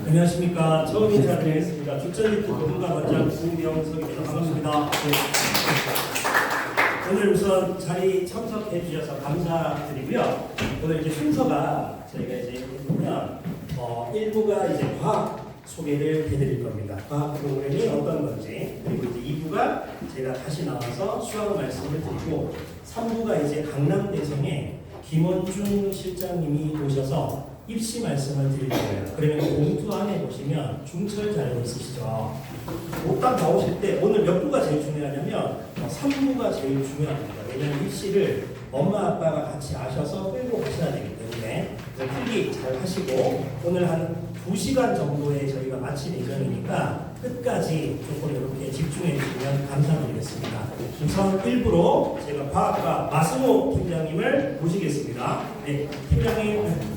안녕하십니까. 처음 인사드리겠습니다. 주전리트 전문가 원장 구명석입니다. 반갑습니다. 네. 오늘 우선 자리 참석해 주셔서 감사드리고요. 오늘 이제 순서가 저희가 이제 보면 1부가 이제 과학 소개를 해드릴 겁니다. 과학 프로그램이 어떤 건지, 그리고 이제 2부가 제가 다시 나와서 수학 말씀을 드리고, 3부가 이제 강남대성에 김원중 실장님이 오셔서 입시 말씀을 드릴 거예요. 그러면 봉투 안에 보시면 중철 자료 있으시죠? 딱 나오실 때 오늘 몇 부가 제일 중요하냐면 3부가 제일 중요합니다. 왜냐하면 입시를 엄마 아빠가 같이 아셔서 끌고 가셔야 되기 때문에 필기 잘 하시고, 오늘 한 2시간 정도에 저희가 마칠 예정이니까 끝까지 조금 이렇게 집중해 주시면 감사드리겠습니다. 우선 1부로 제가 과학과 마스모 팀장님을 모시겠습니다. 네, 팀장님.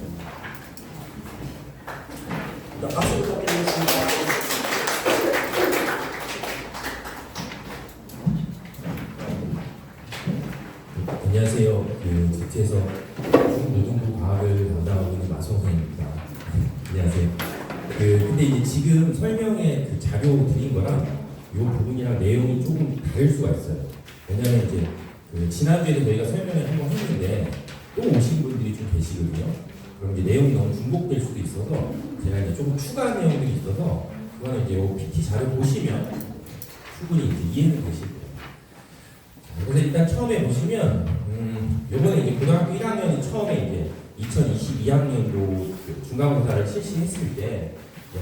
박수 부탁드리겠습니다. 안녕하세요. 제트에서 중고등부 과학을 담당하고 있는 마성선입니다. 안녕하세요. 근데 이제 지금 설명의 그 자료 드린 거랑 이 부분이랑 내용이 조금 다를 수가 있어요. 왜냐하면 이제 지난주에도 저희가 설명을 한번 했는데 또 오신 분들이 좀 계시거든요. 그럼 이제 내용이 너무 중복될 수도 있어서 제가 이제 조금 추가한 내용들이 있어서 그거는 이제 이 PT 자료 보시면 충분히 이제 이해는 되실 거예요. 그래서 일단 처음에 보시면 요번에 이제 고등학교 1학년이 처음에 이제 2022학년도 중간고사를 실시했을 때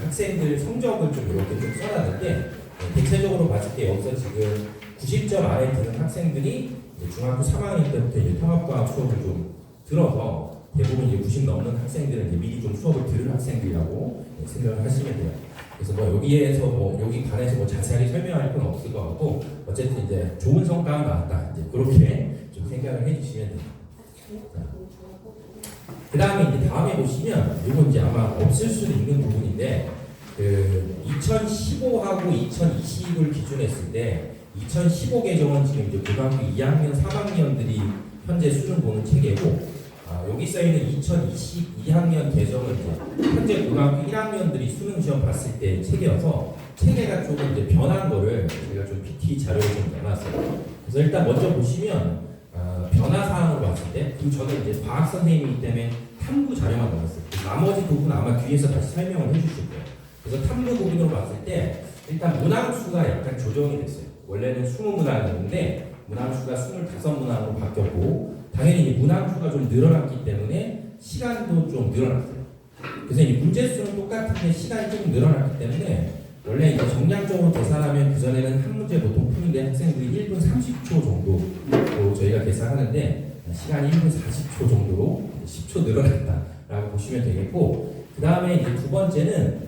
학생들 성적을 좀 이렇게 좀 써놨는데, 대체적으로 봤을 때 여기서 지금 90점 아래 드는 학생들이 중학교 3학년 때부터 이제 통합과학 수업을 좀 들어서 대부분 이제 90 넘는 학생들은 이제 미리 좀 수업을 들은 학생들이라고 생각을 하시면 돼요. 그래서 뭐 여기에서 뭐 여기 관해서 뭐 자세하게 설명할 건 없을 것 같고, 어쨌든 이제 좋은 성과가 나왔다, 이제 그렇게 좀 생각을 해주시면 돼요. 그 다음에 이제 다음에 보시면 이건 이제 아마 없을 수도 있는 부분인데, 2015하고 2020을 기준했을 때 2015 개정은 지금 이제 고등학교 2학년, 3학년들이 현재 수능 보는 체계고, 여기 써있는 2022학년 개정은 이제 현재 고등학교 1학년들이 수능 시험 봤을 때 체계여서 체계가 조금 이제 변한 거를 제가 좀 PT 자료를 좀 내놨어요. 그래서 일단 먼저 보시면 변화 사항으로 봤을 때, 그리고 저는 이제 과학 선생님이기 때문에 탐구 자료만 넣었어요. 나머지 부분 아마 뒤에서 다시 설명을 해주실 거예요. 그래서 탐구 부분으로 봤을 때 일단 문항수가 약간 조정이 됐어요. 원래는 20문항이었는데 문항수가 25문항으로 바뀌었고, 당연히 이제 문항수가 좀 늘어났기 때문에 시간도 좀 늘어났어요. 그래서 이 문제수는 똑같은데 시간이 조금 늘어났기 때문에, 원래 이제 정량적으로 계산하면 그전에는 한 문제 보통 푸는데 학생들이 1분 30초 정도로 저희가 계산하는데, 시간이 1분 40초 정도로 10초 늘어났다라고 보시면 되겠고, 그 다음에 이제 두 번째는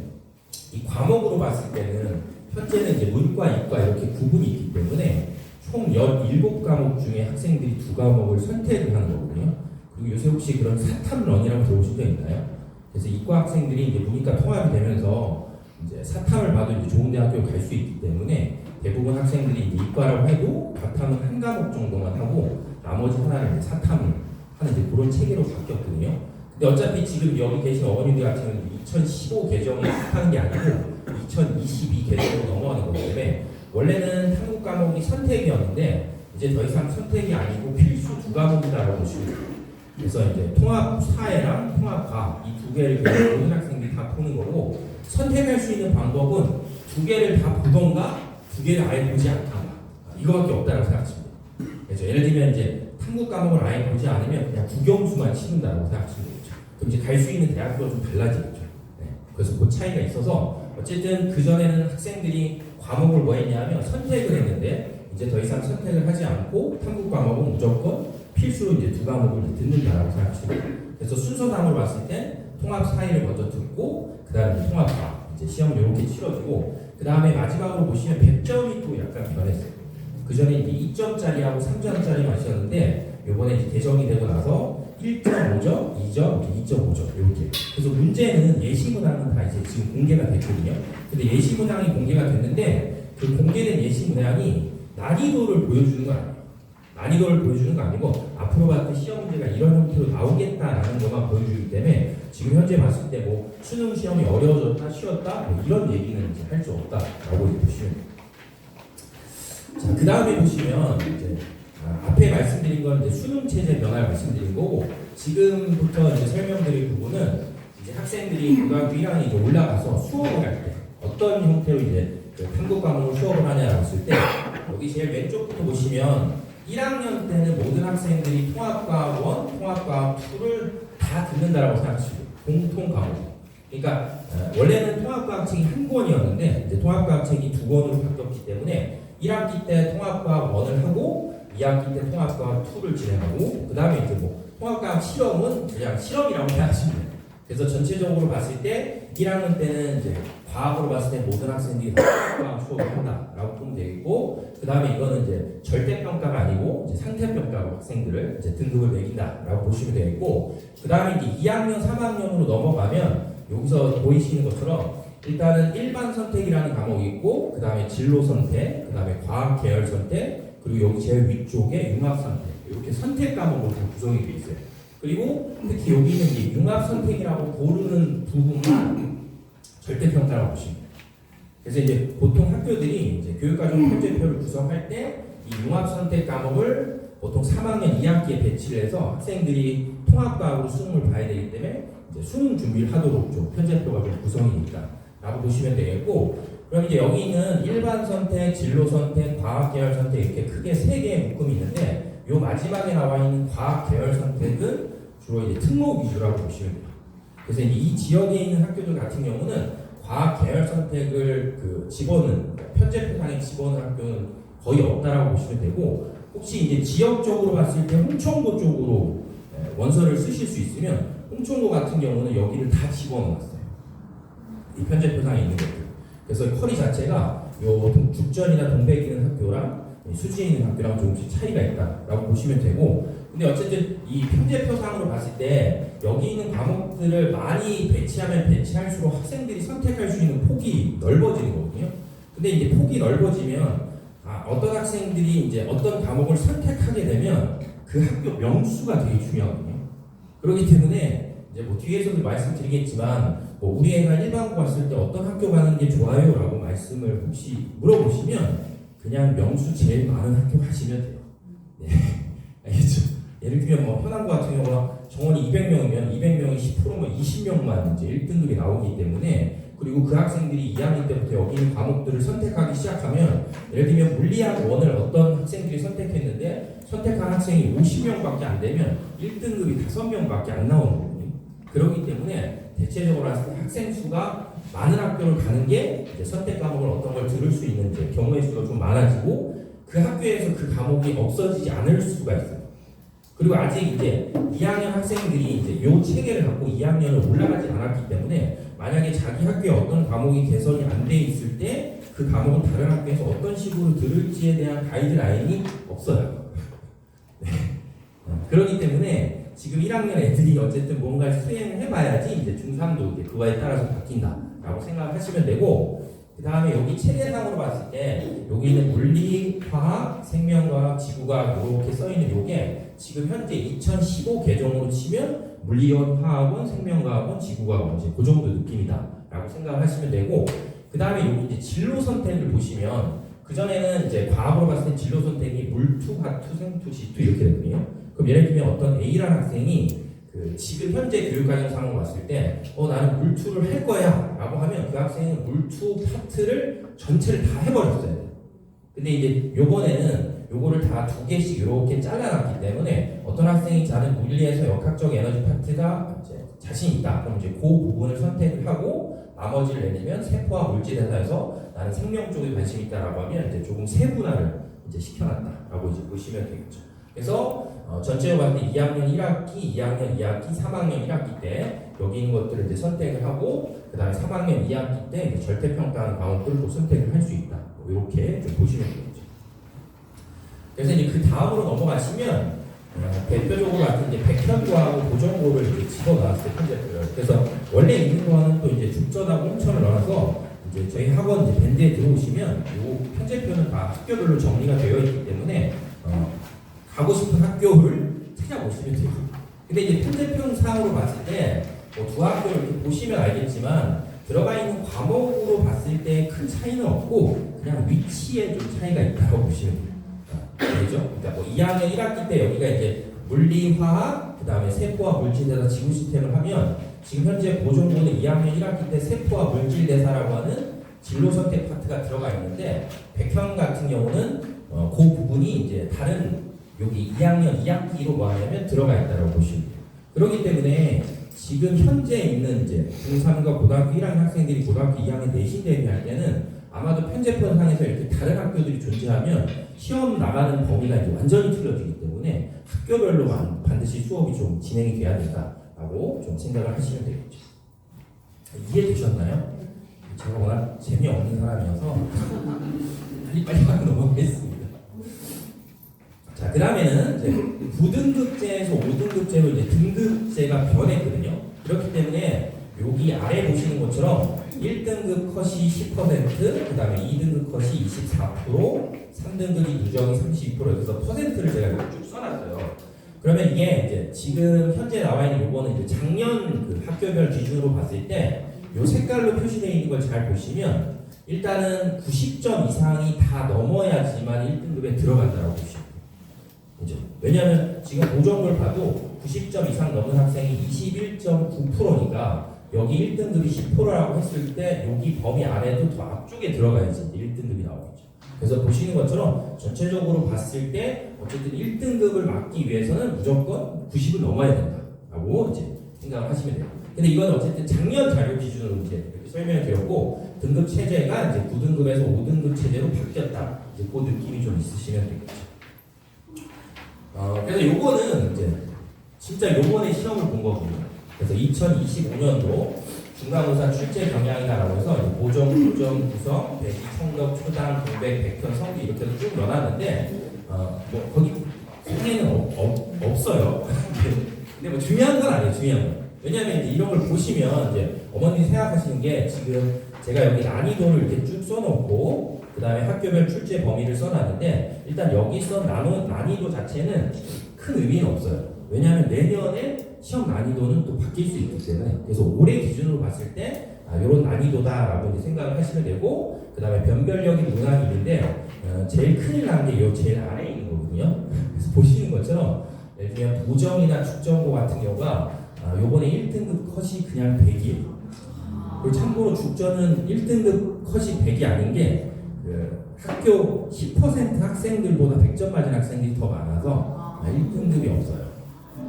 이 과목으로 봤을 때는 현재는 이제 문과, 이과 이렇게 구분이 있기 때문에 총 17과목 중에 학생들이 2과목을 선택을 하는 거거든요. 그리고 요새 혹시 그런 사탐런이라고 들어보신 적 있나요? 그래서 이과 학생들이 이제 문이과 통합이 되면서 이제 사탐을 봐도 이제 좋은 대학교 갈 수 있기 때문에 대부분 학생들이 이제 이과라고 해도 바탕은 한 과목 정도만 하고 나머지 하나를 이제 사탐을 하는 이제 그런 체계로 바뀌었거든요. 근데 어차피 지금 여기 계신 어머님들 같은 경우는 2015 개정에 하는 게 아니고 2022 개정으로 넘어가는 거기 때문에, 원래는 한국 과목이 선택이었는데 이제 더 이상 선택이 아니고 필수 2과목이다라고 보시면 돼요. 그래서 이제 통합 사회랑 통합 과학 이 2개를 모든 학생들이 다 보는 거고, 선택할 수 있는 방법은 2개를 다 보던가 2개를 아예 보지 않던가, 이거밖에 없다고 생각하시면 돼요. 그래서 예를 들면 이제 탐구 과목을 아예 보지 않으면 그냥 국영수만 치른다고 생각하시면 되겠죠. 그럼 이제 갈 수 있는 대학교가 좀 달라지겠죠. 네. 그래서 그 차이가 있어서 어쨌든 그전에는 학생들이 과목을 뭐 했냐면 선택을 했는데, 이제 더 이상 선택을 하지 않고 탐구 과목은 무조건 필수로 이제 2과목을 듣는다라고 생각하시면 돼요. 그래서 순서상으로 봤을 때 통합 사회를 먼저 듣고, 그 다음에 통합과 이제 시험을 이렇게 치러지고, 그 다음에 마지막으로 보시면 100점이 또 약간 변했어요. 그 전에 이제 2점짜리하고 3점짜리만 있었는데, 요번에 이제 개정이 되고 나서 1.5점, 2점, 2.5점 이렇게. 그래서 문제는 예시문항은 다 이제 지금 공개가 됐거든요. 근데 예시문항이 공개가 됐는데 그 공개된 예시문항이 난이도를 보여주는 건 아니에요. 난이도를 보여주는 거 아니고 앞으로 봤을 때 시험 문제가 이런 형태로 나오겠다라는 것만 보여주기 때문에 지금 현재 봤을 때 뭐 수능 시험이 어려워졌다, 쉬웠다 뭐 이런 얘기는 이제 할 수 없다라고 이제 보시면 돼요. 자, 그 다음에 보시면 이제 앞에 말씀드린 건 이제 수능 체제 변화를 말씀드린 거고 지금부터 이제 설명드릴 부분은 이제 학생들이 고등학교 1학년이 이제 올라가서 수업을 할 때 어떤 형태로 이제 그 탐구 과목을 수업을 하냐라고 했을 때 여기 제일 왼쪽부터 보시면 1학년 때는 모든 학생들이 통합과학 1, 통합과학 2를 다 듣는다라고 생각하시고 공통 과목. 그러니까 원래는 통합과학책이 한 권이었는데 이제 통합과학책이 두 권으로 바뀌었기 때문에 1학기 때 통합과학 1을 하고 2학기 때 통합과학 2를 진행하고 그 다음에 이제 뭐 통합과학 실험은 그냥 실험이라고 생각하시면 돼요. 그래서 전체적으로 봤을 때 1학년 때는 이제 과학으로 봤을 때 모든 학생들이 통합과학 수업을 한다라고 보면 되겠고 그 다음에 이거는 이제 절대평가가 아니고 이제 상태평가로 학생들을 이제 등급을 매긴다라고 보시면 되겠고 그 다음에 이제 2학년, 3학년으로 넘어가면 여기서 보이시는 것처럼 일단은 일반 선택이라는 과목이 있고 그 다음에 진로 선택, 그 다음에 과학 계열 선택 그리고 여기 제일 위쪽에 융합 선택 이렇게 선택 과목으로 다 구성이 되어 있어요. 그리고 특히 여기는 이제 융합 선택이라고 고르는 부분만 절대평가라고 보시면 돼요. 그래서 이제 보통 학교들이 이제 교육과정 편제표를 구성할 때 이 융합 선택 과목을 보통 3학년 2학기에 배치를 해서 학생들이 통합과학으로 수능을 봐야 되기 때문에 이제 수능 준비를 하도록 좀 편제표가 좀 구성이 있다라고 보시면 되겠고 그럼 이제 여기는 일반 선택, 진로 선택, 과학 계열 선택 이렇게 크게 세 개의 묶음이 있는데 요 마지막에 나와 있는 과학 계열 선택은 주로 이제 특목 위주라고 보시면 돼요. 그래서 이제 이 지역에 있는 학교들 같은 경우는 과학 계열 선택을 그 집어넣은 편제표상에 집어넣은 학교는 거의 없다라고 보시면 되고 혹시 이제 지역적으로 봤을 때 홍천고 쪽으로 원서를 쓰실 수 있으면 홍천고 같은 경우는 여기를 다 집어넣었어요. 이 편제표상에 있는 것들. 그래서 커리 자체가 요 죽전이나 동백에 있는 학교랑 수지에 있는 학교랑 조금씩 차이가 있다라고 보시면 되고 근데 어쨌든 이 편제표상으로 봤을 때 여기 있는 과목들을 많이 배치하면 배치할수록 학생들이 선택할 수 있는 폭이 넓어지는 거거든요. 근데 이제 폭이 넓어지면 어떤 학생들이 이제 어떤 과목을 선택하게 되면 그 학교 명수가 되게 중요하거든요. 그렇기 때문에 이제 뭐 뒤에서도 말씀드리겠지만 뭐 우리 애가 일반고 갔을 때 어떤 학교 가는 게 좋아요? 라고 말씀을 혹시 물어보시면 그냥 명수 제일 많은 학교 가시면 돼요. 네. 알겠죠? 예를 들면 뭐 현안고 같은 경우가 정원이 200명이면 200명이 10%면 20명만 이제 1등급이 나오기 때문에 그리고 그 학생들이 2학년 때부터 여기 있는 과목들을 선택하기 시작하면 예를 들면 물리학 1을 어떤 학생들이 선택했는데 선택한 학생이 50명밖에 안 되면 1등급이 5명밖에 안 나오는 거거든요. 그렇기 때문에 대체적으로 학생 수가 많은 학교를 가는 게 이제 선택 과목을 어떤 걸 들을 수 있는 이제 경우의 수가 좀 많아지고 그 학교에서 그 과목이 없어지지 않을 수가 있어요. 그리고 아직 이제 2학년 학생들이 이제 요 체계를 갖고 2학년을 올라가지 않았기 때문에 만약에 자기 학교에 어떤 과목이 개선이 안 돼 있을 때 그 과목은 다른 학교에서 어떤 식으로 들을지에 대한 가이드라인이 없어요. 네. 그렇기 때문에 지금 1학년 애들이 어쨌든 뭔가 수행을 해봐야지 이제 중3도 이제 그거에 따라서 바뀐다라고 생각하시면 되고 그 다음에 여기 체계상으로 봤을 때 여기는 물리, 화학, 생명과학, 지구과학 이렇게 써있는 요게 지금 현재 2015 개정으로 치면 물리원, 화학원, 생명과학원, 지구과학원 이제 그 정도 느낌이다라고 생각하시면 되고 그 다음에 여기 이제 진로 선택을 보시면 그 전에는 이제 과학으로 봤을 때 진로 선택이 물투, 화투, 생투, 지투 이렇게 되거든요. 그럼 예를 들면 어떤 A라는 학생이 그 지금 현재 교육과정상으로 봤을 때 나는 물투를 할 거야 라고 하면 그 학생은 물투 파트를 전체를 다 해버렸어요. 근데 이제 요번에는 요거를 다 2개씩 이렇게 잘라놨기 때문에 어떤 학생이 나는 물리에서 역학적 에너지 파트가 이제 자신 있다. 그럼 이제 그 부분을 선택을 하고 나머지를 예를 들면 세포와 물질에서 나는 생명 쪽에 관심 있다라고 하면 이제 조금 세분화를 이제 시켜놨다라고 이제 보시면 되겠죠. 그래서 전체적으로 봤을 때 2학년 1학기, 2학년 2학기, 3학년 1학기 때 여기 있는 것들을 이제 선택을 하고 그 다음에 3학년 2학기 때 절대평가하는 과목들을 또 선택을 할 수 있다. 이렇게 좀 보시면 되겠죠. 그래서 이제 그 다음으로 넘어가시면 대표적으로 같은 이제 백현고하고 고정고를 이제 집어넣었을 때 편제표를 그래서 원래 있는 거는 또 이제 죽전하고 홍천을 넣어서 이제 저희 학원 이제 밴드에 들어오시면 이 편제표는 다 학교별로 정리가 되어 있기 때문에 가고 싶은 학교를 찾아보시면 돼요. 근데 이제 편제표상으로 봤을 때 두 학교를 이렇게 보시면 알겠지만 들어가 있는 과목으로 봤을 때 큰 차이는 없고 그냥 위치에 좀 차이가 있다고 보시면 되죠. 그러니까 뭐 2학년 1학기 때 여기가 이제 물리, 화학, 그 다음에 세포와 물질대사 지구 시스템을 하면 지금 현재 보존고는 2학년 1학기 때 세포와 물질대사라고 하는 진로 선택 파트가 들어가 있는데 백현 같은 경우는 그 부분이 이제 다른 여기 2학년 2학기로 뭐 하냐면 들어가 있다고 보시면 돼요. 그렇기 때문에 지금 현재 있는 이제 중3과 고등학교 1학년 학생들이 고등학교 2학년 내신 대비할 때는 아마도 편제편상에서 이렇게 다른 학교들이 존재하면 시험 나가는 범위가 이제 완전히 틀려지기 때문에 학교별로만 반드시 수업이 좀 진행이 돼야 된다라고 좀 생각을 하시면 되겠죠. 이해되셨나요? 제가 워낙 재미없는 사람이어서 빨리 넘어가겠습니다. 자, 그 다음에는 이제 9등급제에서 5등급제로 이제 등급제가 변했거든요. 그렇기 때문에 여기 아래 보시는 것처럼 1등급 컷이 10%, 그 다음에 2등급 컷이 24%, 3등급이 누적이 32%, 그래서 퍼센트를 제가 이렇게 쭉 써놨어요. 그러면 이게 이제 지금 현재 나와 있는 요거는 이제 작년 그 학교별 기준으로 봤을 때 요 색깔로 표시되어 있는 걸 잘 보시면 일단은 90점 이상이 다 넘어야지만 1등급에 들어간다고 보시면 돼요. 그죠? 왜냐하면 지금 보정을 봐도 90점 이상 넘는 학생이 21.9%니까 여기 1등급이 10%라고 했을 때 여기 범위 안에도 더 앞쪽에 들어가야지 1등급이 나오겠죠. 그래서 보시는 것처럼 전체적으로 봤을 때 어쨌든 1등급을 맞기 위해서는 무조건 90을 넘어야 된다라고 이제 생각을 하시면 돼요. 근데 이건 어쨌든 작년 자료 기준으로 이제 이렇게 설명이 되었고 등급 체제가 이제 9등급에서 5등급 체제로 바뀌었다. 이제 그 느낌이 좀 있으시면 되겠죠. 그래서 요거는 이제 진짜 요번에 시험을 본 거거든요. 그래서 2025년도 중간고사 출제 경향이다라고 해서 보정, 구성, 배기, 청력, 초당, 공백, 백현, 성비 이렇게 해서 쭉 넣어놨는데 뭐 거기 상에는 없어요. 근데 뭐 중요한 건 아니에요. 중요한 건. 왜냐하면 이제 이런 걸 보시면 이제 어머님이 생각하시는 게 지금 제가 여기 난이도를 이렇게 쭉 써놓고 그 다음에 학교별 출제 범위를 써놨는데 일단 여기 써 난이도 자체는 큰 의미는 없어요. 왜냐하면 내년에 시험 난이도는 또 바뀔 수 있기 때문에 그래서 올해 기준으로 봤을 때 이런 난이도다라고 이제 생각을 하시면 되고 그 다음에 변별력이 문항인데 제일 큰일 나는 게 이 제일 아래에 있는 거거든요. 그래서 보시는 것처럼 예를 들면 보정이나 축정고 같은 경우가 요번에 1등급 컷이 그냥 100이에요. 그리고 참고로 죽전은 1등급 컷이 100이 아닌 게 학교 10% 학생들보다 100점 맞은 학생들이 더 많아서 1등급이 없어요.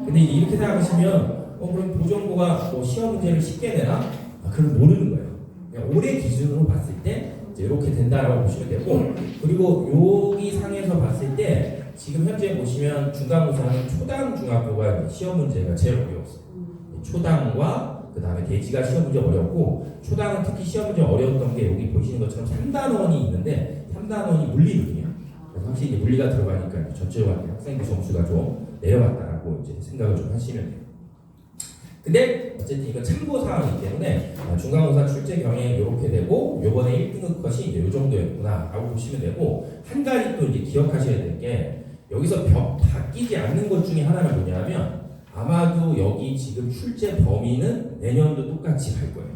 근데 이제 이렇게 생각하시면 그럼 보정고가 뭐 시험 문제를 쉽게 내나? 그건 모르는 거예요. 그냥 올해 기준으로 봤을 때 이제 이렇게 된다라고 보시면 되고 그리고 여기 상에서 봤을 때 지금 현재 보시면 중간고사는 초당 중학교가 시험 문제가 제일 어려웠어요. 초당과 그 다음에 대지가 시험 문제 어렵고 초당은 특히 시험 문제 어려웠던 게 여기 보시는 것처럼 3단원이 있는데 3단원이 물리거든요. 그래서 확실히 물리가 들어가니까 전체적으로 학생들 점수가 좀 내려갔다라고 이제 생각을 좀 하시면 돼요. 근데 어쨌든 이건 참고 사항이기 때문에 중간고사 출제 경향이 이렇게 되고 요번에 1등급 컷이 이제 요 정도였구나라고 보시면 되고 한 가지 또 이제 기억하셔야 될 게 여기서 바뀌지 않는 것 중에 하나가 뭐냐면 아마도 여기 지금 출제 범위는 내년도 똑같이 갈 거예요.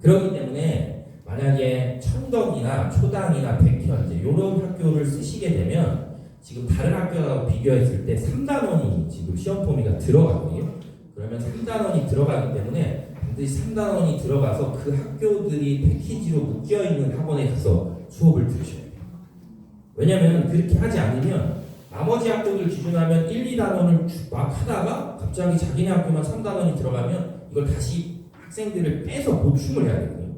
그렇기 때문에 만약에 천덕이나 초당이나 백현 이제 이런 학교를 쓰시게 되면 지금 다른 학교하고 비교했을 때 3단원이 지금 시험 범위가 들어가거든요. 그러면 3단원이 들어가기 때문에 반드시 3단원이 들어가서 그 학교들이 패키지로 묶여있는 학원에 가서 수업을 들으셔야 돼요. 왜냐하면 그렇게 하지 않으면 나머지 학교들 기준하면 1, 2단원을 막 하다가 갑자기 자기네 학교만 3단원이 들어가면 이걸 다시 학생들을 빼서 보충을 해야 되거든요.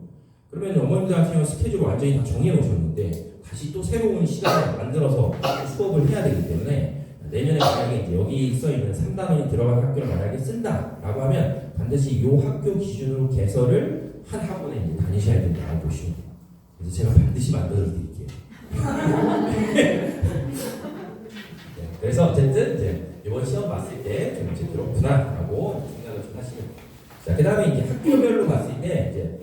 그러면 어머님들 같은 경우 스케줄을 완전히 다 정해 놓으셨는데 다시 또 새로운 시간을 만들어서 수업을 해야 되기 때문에 내년에 만약에 이제 여기 써있는 3단원이 들어간 학교를 만약에 쓴다라고 하면 반드시 이 학교 기준으로 개설을 한 학원에 이제 다니셔야 된다고 보시면 돼요. 그래서 제가 반드시 만들어 드릴게요. 그래서 어쨌든 이제 이번 시험 봤을 때 좀 이제 그렇구나라고 생각을 좀 하시면 돼요. 자, 그 다음에 이제 학교별로 봤을 때 이제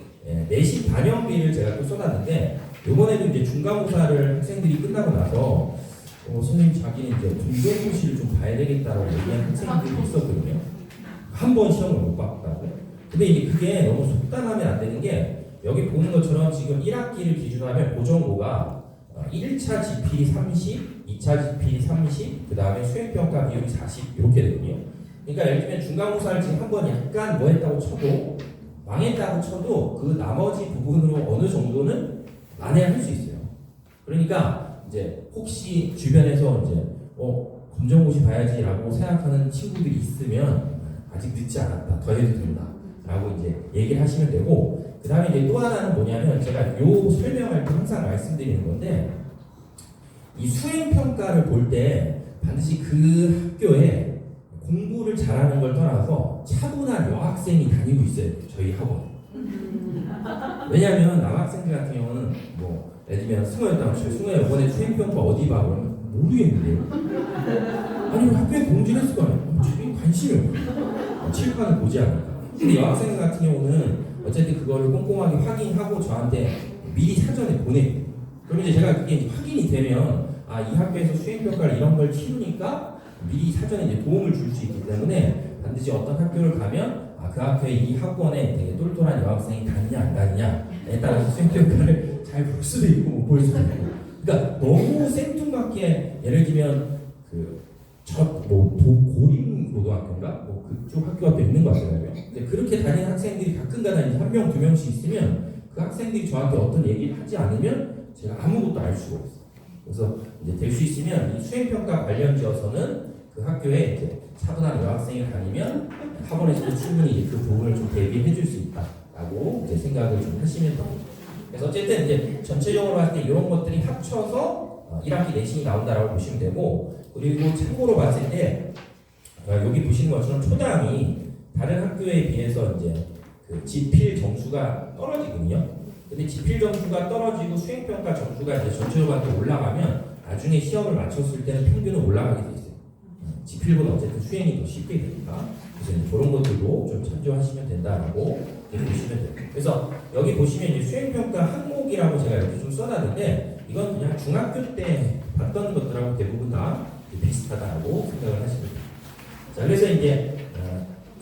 내신 반영비를 제가 또 써놨는데 이번에도 이제 중간고사를 학생들이 끝나고 나서 선생님 자기는 이제 중간고시를 좀 봐야 되겠다라고 얘기한 학생들이 있었거든요. 한 번 시험을 못 봤다고. 근데 이제 그게 너무 속단하면 안 되는 게 여기 보는 것처럼 지금 1학기를 기준으로 하면 고정고가 1차 지필이 30, 2차 지필이 30, 그 다음에 수행평가 비율이 40 이렇게 되거든요. 그러니까 예를 들면 중간고사를 지금 한번 약간 뭐 했다고 쳐도 망했다고 쳐도 그 나머지 부분으로 어느 정도는 만회할 수 있어요. 그러니까 이제 혹시 주변에서 이제 검정고시 봐야지라고 생각하는 친구들이 있으면 아직 늦지 않았다, 더 해도 된다 라고 이제 얘기를 하시면 되고, 그 다음에 이제 또 하나는 뭐냐면 제가 요 설명할 때 항상 말씀드리는 건데, 이 수행평가를 볼 때 반드시 그 학교에 공부를 잘하는 걸 떠나서 차분한 여학생이 다니고 있어요, 저희 학원. 왜냐하면 남학생들 같은 경우는 뭐 예를 들면 승호였다고 쳐요. 승호야 이번에 수행평가 어디 봐? 그러면 모르겠는데요. 아니 학교에 공지를 했을 거 아니에요. 저기 관심이 없어요. 칠판을 보지 않을까. 근데 여학생 같은 경우는 어쨌든 그거를 꼼꼼하게 확인하고 저한테 미리 사전에 보내요. 그러면 이제 제가 그게 확인이 되면 이 학교에서 수행평가를 이런 걸 치르니까 미리 사전에 이제 도움을 줄 수 있기 때문에 반드시 어떤 학교를 가면 그 학교에 이 학원에 되게 똘똘한 여학생이 다니냐 안 다니냐에 따라서 수행평가를 잘 볼 수도 있고 못 볼 수도 있고. 그러니까 너무 생뚱맞게 예를 들면 고림 고등학교인가 그쪽 학교가 있는 것 같더라고요. 근데 그렇게 다니는 학생들이 가끔가다 이제 한 명 두 명씩 있으면 그 학생들이 저한테 어떤 얘기를 하지 않으면 제가 아무것도 알 수가 없어요. 그래서 이제 될 수 있으면 이 수행평가 관련지어서는 그 학교에 이제 차분한 여학생이 다니면 학원에서도 충분히 이제 그 부분을 좀 대비해 줄 수 있다라고 이제 생각을 좀 하시면 됩니다. 그래서 어쨌든 이제 전체적으로 봤을 때 이런 것들이 합쳐서 1학기 내신이 나온다라고 보시면 되고, 그리고 참고로 봤을 때 여기 보시는 것처럼 초당이 다른 학교에 비해서 이제 그 지필 점수가 떨어지거든요. 근데 지필 점수가 떨어지고 수행평가 점수가 이제 전체적으로 봤을 때 올라가면 나중에 시험을 마쳤을 때는 평균은 올라가게 돼 있어요. 지필보다 어쨌든 수행이 더 쉽게 되니까. 그래서 이제 그런 것들도 좀 참조하시면 된다라고 보시면 돼요. 그래서 여기 보시면 이제 수행평가 항목이라고 제가 이렇게 좀 써놨는데 이건 그냥 중학교 때 봤던 것들하고 대부분 다 비슷하다고 생각을 하시면 돼요. 자, 그래서 이제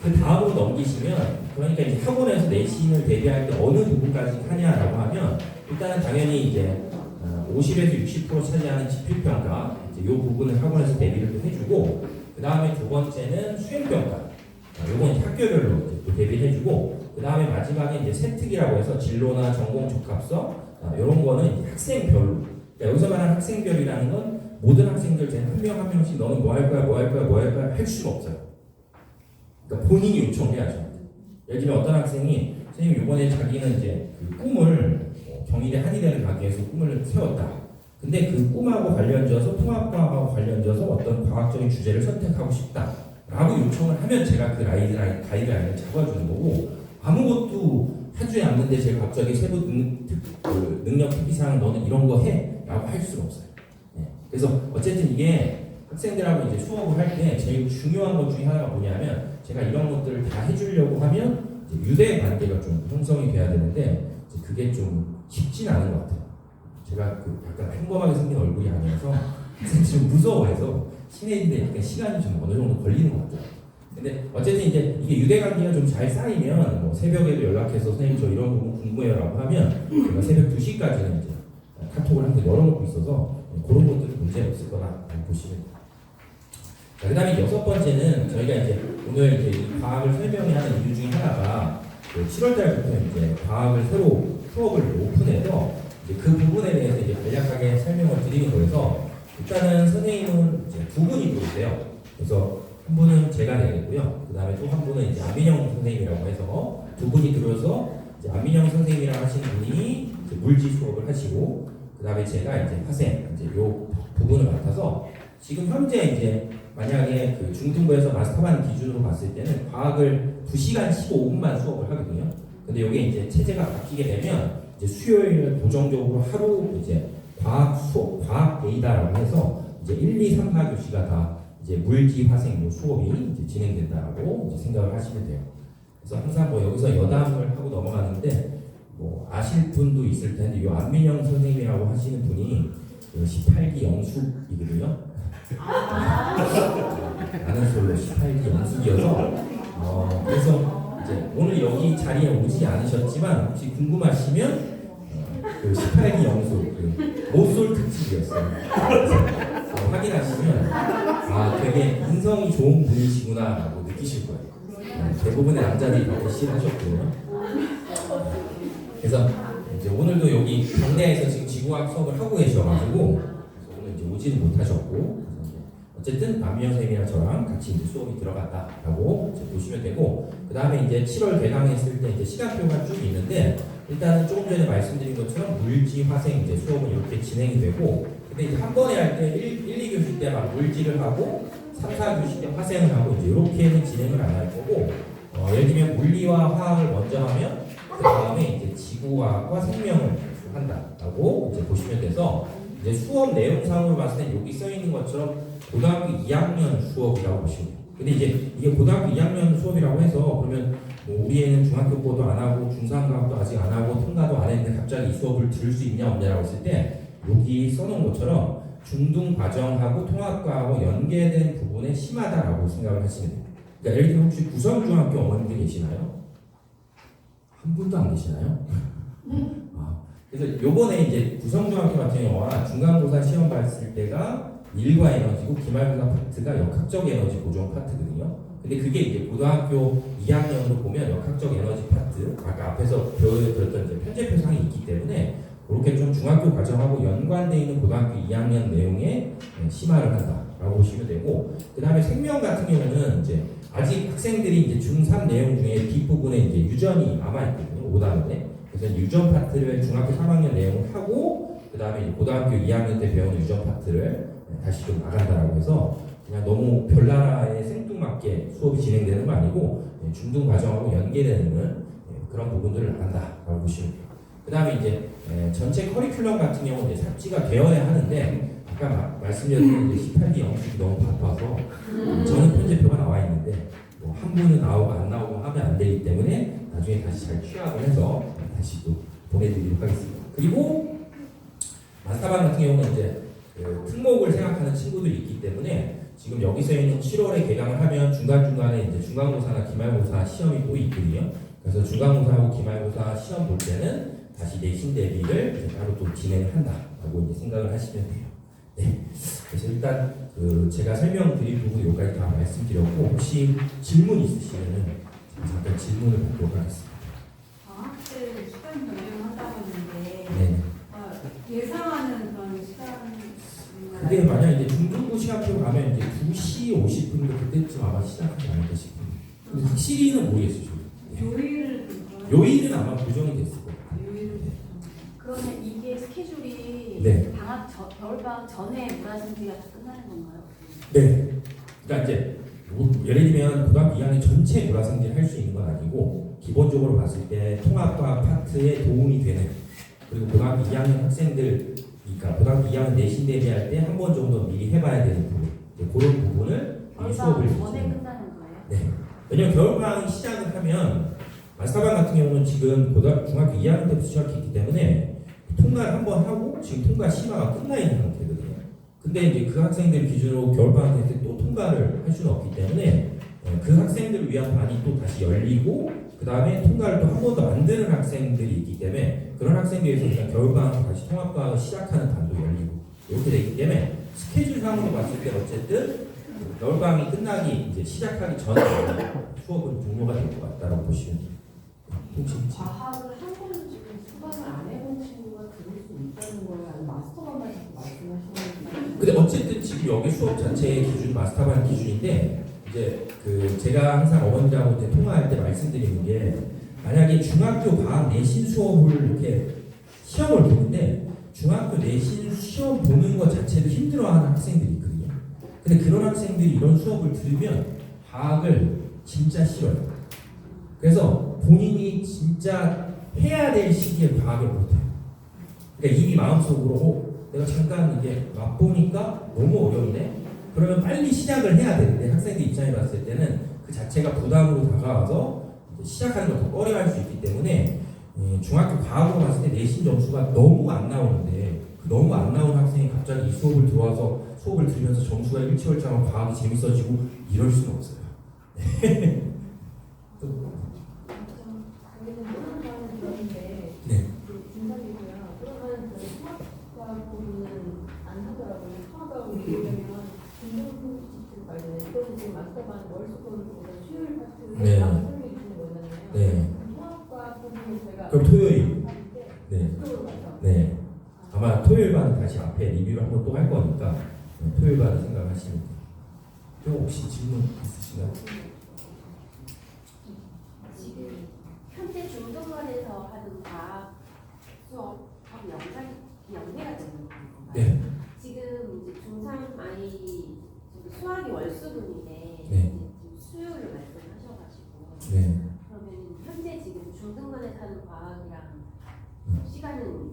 그 다음으로 넘기시면, 그러니까 이제 학원에서 내신을 대비할 때 어느 부분까지 하냐라고 하면 일단은 당연히 이제 50에서 60% 차지하는 지필평가 이제 이 부분을 학원에서 대비를 또 해주고, 그 다음에 두 번째는 수행평가, 요건 이제 학교별로 이제 또 대비를 해주고, 그 다음에 마지막에 이제 세특이라고 해서 진로나 전공 적합서 이런 거는 이제 학생별로. 그러니까 여기서 말하는 학생별이라는 건 모든 학생들 한 명 한 명씩 너는 뭐 할 거야, 뭐 할 거야, 뭐 할 거야 할 수가 없어요. 그러니까 본인이 요청해야죠. 예를 들면 어떤 학생이 선생님 이번에 자기는 이제 그 꿈을 경희대 한의대를 가기 위해서 꿈을 세웠다. 근데 그 꿈하고 관련져서 통합과학하고 관련져서 어떤 과학적인 주제를 선택하고 싶다라고 요청을 하면 제가 그 가이드라인을 잡아주는 거고, 아무것도 하지 않는데 제가 갑자기 세부 능력 특기사항 너는 이런 거 해 라고 할 수가 없어요. 그래서 어쨌든 이게 학생들하고 이제 수업을 할 때 제일 중요한 것 중에 하나가 뭐냐면, 제가 이런 것들을 다 해주려고 하면 유대 관계가 좀 형성이 돼야 되는데 그게 좀 쉽진 않은 것 같아요. 제가 그 약간 평범하게 생긴 얼굴이 아니어서 학생들이 좀 무서워해서 친해지는데 약간 시간이 좀 어느 정도 걸리는 것 같아요. 근데 어쨌든 이제 이게 유대 관계가 좀 잘 쌓이면 뭐 새벽에도 연락해서 선생님 저 이런 부분 궁금해요라고 하면 제가 새벽 2시까지는 이제 카톡을 항상 열어놓고 있어서 그런 것들은 문제 없을 거라 보시면 돼요. 자, 그 다음에 여섯 번째는 저희가 이제 오늘 이제 이 과학을 설명하는 이유 중에 하나가 7월달부터 이제 과학을 새로 수업을 오픈해서 이제 그 부분에 대해서 이제 간략하게 설명을 드리는 거여서, 일단은 선생님은 이제 두 분이 들어오세요. 그래서 한 분은 제가 되겠고요. 그 다음에 또 한 분은 이제 안민영 선생님이라고 해서 두 분이 들어서 이제 안민영 선생님이라고 하시는 분이 이제 물질 수업을 하시고, 그 다음에 제가 이제 화생 이제 요 부분을 맡아서 지금 현재 이제 만약에 그 중등부에서 마스터반 기준으로 봤을 때는 과학을 2시간 15분만 수업을 하거든요. 근데 이게 이제 체제가 바뀌게 되면 이제 수요일 고정적으로 하루 이제 과학 수업, 과학 데이다라고 해서 이제 1, 2, 3, 4교시가 다 이제 물지 화생 수업이 이제 진행된다라고 이제 생각을 하시면 돼요. 그래서 항상 뭐 여기서 여담을 하고 넘어가는데 뭐 아실 분도 있을 텐데 이 안민영 선생님이라고 하시는 분이 18기 영숙이거든요. 나는 솔로 18기 영숙이어서 그래서 이제 오늘 여기 자리에 오지 않으셨지만 혹시 궁금하시면 그 18기 영수 그 모쏠 특집이었어요. 그래서 확인하시면 아 되게 인성이 좋은 분이시구나라고 느끼실 거예요. 대부분의 남자들이 그렇게 시하셨거든요. 그래서 이제 오늘도 여기 강대에서 지금 지구과학 수업을 하고 계셔가지고 그래서 오늘 이제 오지는 못하셨고 그래서 이제 어쨌든 남미영 선생님이랑 저랑 같이 이제 수업이 들어갔다라고 이제 보시면 되고 그 다음에 이제 7월 개강했을 때 이제 시간표가 쭉 있는데 일단은 조금 전에 말씀드린 것처럼 물질 화생 이제 수업은 이렇게 진행이 되고 근데 이제 한 번에 할 때 1, 2교시 때 막 물질을 하고 3, 4교시 때 화생을 하고 이제 이렇게는 진행을 안 할 거고 예를 들면 물리와 화학을 먼저 하면 그 다음에 이제 지구과학과 생명을 한다라고 이제 보시면 돼서 이제 수업 내용상으로 봤을 때 여기 써 있는 것처럼 고등학교 2학년 수업이라고 보시면 돼요. 근데 이제 이게 고등학교 2학년 수업이라고 해서 그러면 뭐 우리 애는 중학교 거도 안 하고 중3과학도 아직 안 하고 통과도 안 했는데 갑자기 이 수업을 들을 수 있냐 없냐라고 했을 때 여기 써놓은 것처럼 중등 과정하고 통합과하고 연계된 부분에 심하다라고 생각을 하시면 돼요. 그러니까 예를 들면 혹시 구성중학교 어머님들 계시나요? 한 분도 안 계시나요? 그래서 요번에 이제 구성중학교 같은 경우와 중간고사 시험 봤을 때가 일과 에너지고 기말고사 파트가 역학적 에너지 보존 파트거든요. 근데 그게 이제 고등학교 2학년으로 보면 역학적 에너지 파트 아까 앞에서 배워드렸던 이제 편제표상이 있기 때문에 그렇게 좀 중학교 과정하고 연관되어 있는 고등학교 2학년 내용에 심화를 한다라고 보시면 되고 그 다음에 생명 같은 경우는 이제 아직 학생들이 이제 중3 내용 중에 뒷부분에 이제 유전이 남아있거든요. 5단원에. 그래서 유전 파트를 중학교 3학년 내용을 하고 그 다음에 고등학교 2학년 때 배우는 유전 파트를 다시 좀 나간다라고 해서 그냥 너무 별나라에 생뚱맞게 수업이 진행되는 거 아니고 중등 과정하고 연계되는 그런 부분들을 나간다라고 보시면 돼요. 그 다음에 이제 전체 커리큘럼 같은 경우는 이제 삭제가 되어야 하는데 아까 말씀드린 18기 영수기 너무 바빠서 저는 편제표가 나와 있는데 뭐 한 분은 나오고 안 나오고 하면 안 되기 때문에 나중에 다시 잘 취합을 해서 다시 또 보내드리도록 하겠습니다. 그리고 마스터반 같은 경우는 이제 그 특목을 생각하는 친구들이 있기 때문에 지금 여기서 있는 7월에 개강을 하면 중간중간에 이제 중간고사나 기말고사 시험이 또 있거든요. 그래서 중간고사하고 기말고사 시험 볼 때는 다시 내신 대비를 이제 따로 또 진행을 한다라고 이제 생각을 하시면 돼요. 네. 그래서 일단 그 제가 설명드릴 부분 여기까지 다 말씀드렸고 혹시 질문 있으시면은 잠깐 질문을 받도록 하겠습니다. 방학 때 시간 변경한다고 했는데 네. 예상하는 그런 시간 근데 만약 이제 중등부 시간표로 가면 이제 2시 50분도 그때쯤 아마 시작하지 않을까 싶어요. 근데 확실히는 모르겠어요. 요일을 요일은 아마 고정이 됐을 거예요. 요일을 그러면 이게 스케줄이 네. 겨울방학 전에 문화생태가 다 끝나는 건가요? 네. 그러니까 이제 뭐 예를 들면 고등학교 2학년 전체 문화생태를 할 수 있는 건 아니고 기본적으로 봤을 때 통합과 파트에 도움이 되는 그리고 고등학교 2학년 학생들 그러니까 고등학교 2학년 내신 대비할 때 한 번 정도 미리 해봐야 되는 부분 그런 부분을 미리 수업을 겨울방학 전에 해주세요. 끝나는 거예요? 네. 왜냐면 겨울방학이 시작을 하면 마스터반 같은 경우는 지금 중학교 2학년 때부터 시작했기 때문에 통과를 한번 하고 지금 통과 심화가 끝나 있는 상태거든요. 근데 이제 그 학생들 기준으로 겨울방학 때 또 통과를 할 수는 없기 때문에 그 학생들을 위한 반이 또 다시 열리고 그 다음에 통과를 또 한 번 더 만드는 학생들이 있기 때문에 그런 학생들에서 일단 겨울방학 다시 통합과학을 시작하는 반도 열리고 이렇게 되기 때문에 스케줄상으로 봤을 때 어쨌든 겨울방학이 끝나기 이제 시작하기 전에 수업은 종료가 될 것 같다고 보시면 돼요. 혹시 과학을 한 번은 지금 수강을 안 해본 친구가 들을 수 있다는 거예요? 아니면 마스터반만 자꾸 말씀하시는 거예요? 근데 어쨌든 지금 여기 수업 자체의 기준 마스터반 기준인데 이제 그 제가 항상 어머니들하고 이제 통화할 때 말씀드리는 게 만약에 중학교 과학 내신 수업을 이렇게 시험을 보는데 중학교 내신 시험 보는 것 자체도 힘들어하는 학생들이 있거든요. 근데 그런 학생들이 이런 수업을 들으면 과학을 진짜 싫어요. 그래서 본인이 진짜 해야 될 시기에 과학을 못해요. 그러니까 이미 마음속으로 내가 잠깐 이게 맛보니까 너무 어렵네. 그러면 빨리 시작을 해야 되는데 학생들 입장에 봤을 때는 그 자체가 부담으로 다가와서 시작하는 걸 더 꺼려할 수 있기 때문에 중학교 과학으로 봤을 때 내신 점수가 너무 안 나오는데 그 너무 안 나오는 학생이 갑자기 이 수업을 들어와서 수업을 들으면서 점수가 일치월장하고 과학이 재밌어지고 이럴 수는 없어요. 통합과학 부분은 안 하더라고요. 통합과학 보려면 중등부집 관련해 그거는 지금 마스터반 월수권보다 수요일 파트에 네. 설명해 주는 거잖아요. 네. 통합과학 부분은 제가 그럼 토요일. 네. 수요일 가서 네. 아마 토요일 반은 다시 앞에 리뷰를 한번 또 할 거니까 토요일 반을 생각하시면 돼요. 또 혹시 질문 있으신가요? 지금 현재 중등반에서 하는 과학 수업하고 연계가 되는 건가요? 네. 지금 이제 중3 아이 수학이 월수금인데 네. 이제 지금 수요일을 말씀하셔가지고 네. 그러면 현재 지금 중등반에서 하는 과학이랑 시간은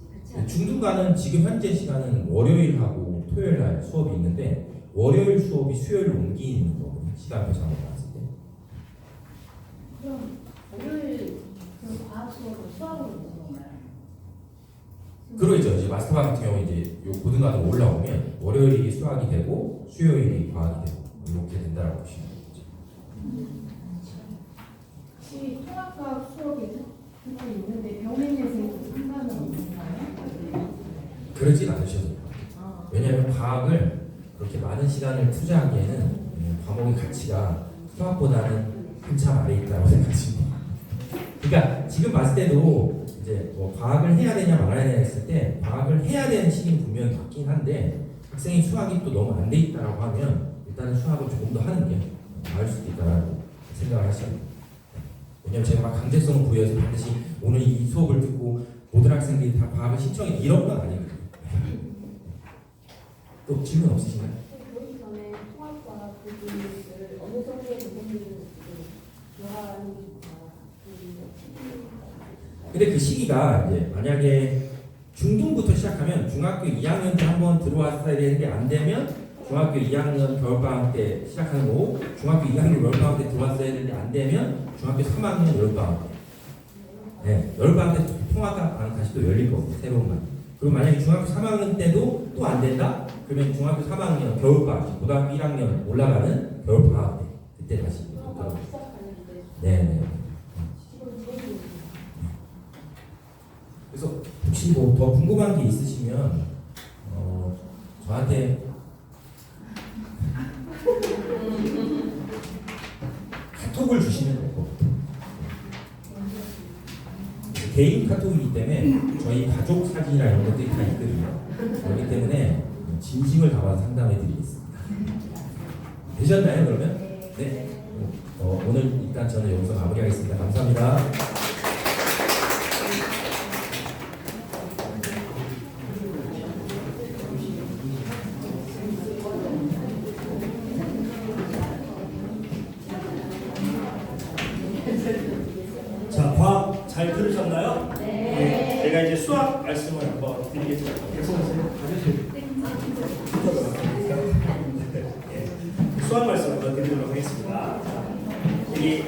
이제 그치 네, 않나요? 중등반은 지금 현재 시간은 월요일하고 토요일 날 수업이 있는데 월요일 수업이 수요일로 옮기는 거거든요. 시간표 상으로 봤을 때. 그럼 월요일 그 과학 수업을 수학으로 보는 건가요? 그러죠. 이제 마스터반 같은 경우 이제 요 고등반으로 올라오면 월요일이 수학이 되고 수요일이 과학이 되고 이렇게 된다고 보시면 되죠. 혹시 통합과학 수업이 있는데 병행해서 상관은 없는가요? 그러진 않으셔도 돼요. 왜냐하면 과학을 그렇게 많은 시간을 투자하기에는 과목의 가치가 수학보다는 한참 아래 있다고 생각하시면 돼요. 그러니까 지금 봤을 때도 이제 뭐 과학을 해야 되냐 말아야 되냐 했을 때 과학을 해야 되는 시기는 분명히 맞긴 한데 학생이 수학이 또 너무 안 돼 있다라고 하면 일단은 수학을 조금 더 하는 게 나을 수도 있다라고 생각을 하셔야 돼요. 왜냐면 제가 막 강제성을 부여해서 반드시 오늘 이 수업을 듣고 모든 학생들이 다 과학을 신청해 이런 건 아니거든요. 또 질문 없으신가요? 그러기 전에 통합과학 부분을 어느 정도의 부분들은 좋아하는 게 좋다. 근데 그 시기가 이제 만약에 중등부터 시작하면 중학교 2학년 때 한번 들어왔어야 되는 게 안 되면 중학교 2학년 겨울방학 때 시작하는 거고 중학교 2학년 여름방학 때 들어왔어야 되는 게 안 되면 중학교 3학년 여름방학 때 네, 여름방학 때 통합과학 다시 또 열릴 거고 새로운 반. 그리고 만약에 중학교 3학년 때도 또 안 된다? 그러면 중학교 3학년 겨울방학, 고등학교 1학년 올라가는 겨울방학 때 그때 다시 통합과학 시작하는데 네네. 지금 제일 그래서 혹시 뭐 더 궁금한 게 있으시면 저한테 카톡을 주시면 될 것 같아요. 개인 카톡이기 때문에 저희 가족 사진이나 이런 것들이 다 있거든요. 그렇기 때문에 진심을 담아서 상담해 드리겠습니다. 되셨나요, 그러면? 네. 오늘 일단 저는 여기서 마무리하겠습니다. 감사합니다. 자, 과학 잘 들으셨나요? 네. 제가 이제 수학 말씀을 한번 드리겠습니다. 수학 말씀 한번 드리도록 하겠습니다. 여기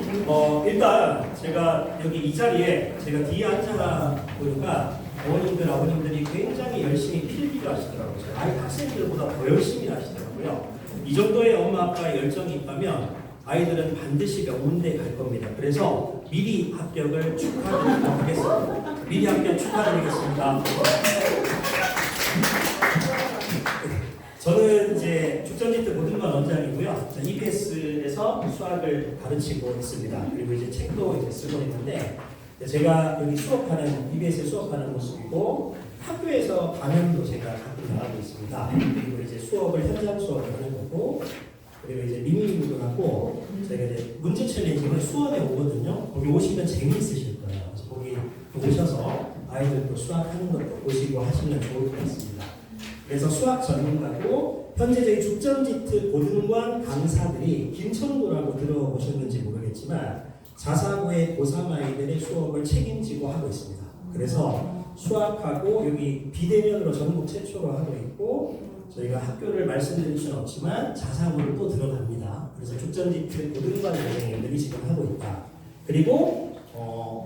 일단 제가 여기 이 자리에 제가 뒤에 앉아 보니까 어머님들 아버님들이 굉장히 열심히 필기를 하시더라고요. 아이 학생들보다 더 열심히 하시더라고요. 이 정도의 엄마 아빠의 열정이 있다면 아이들은 반드시 명문대 갈 겁니다. 그래서 미리 합격을 축하드리도록 하겠습니다. 미리 합격 축하드리겠습니다. 저는 이제 죽전지트 고등반 원장이고요. EBS에서 수학을 가르치고 있습니다. 그리고 이제 책도 이제 쓰고 있는데 제가 여기 수업하는 EBS에 수업하는 모습이고 학교에서 강연도 제가 가끔 나가고 있습니다. 그리고 이제 수업을 현장 수업을 하는 거고 그리고 이제 미니무도하고 저희가 이제 문제 챌린징을 수업에 오거든요. 거기 오시면 재미있으실 거예요. 그래서 거기 오셔서 아이들도 수학하는 것도 보시고 하시면 좋을 것 같습니다. 그래서 수학 전문가고 현재 저희 죽전지트 고등관 강사들이 김천구라고 들어보셨는지 모르겠지만 자사고의 고3 아이들의 수업을 책임지고 하고 있습니다. 그래서 수학하고 여기 비대면으로 전국 최초로 하고 있고 저희가 학교를 말씀드릴 수는 없지만 자사고를 또 들어갑니다. 그래서 죽전지트 고등관 선생님들이 지금 하고 있다. 그리고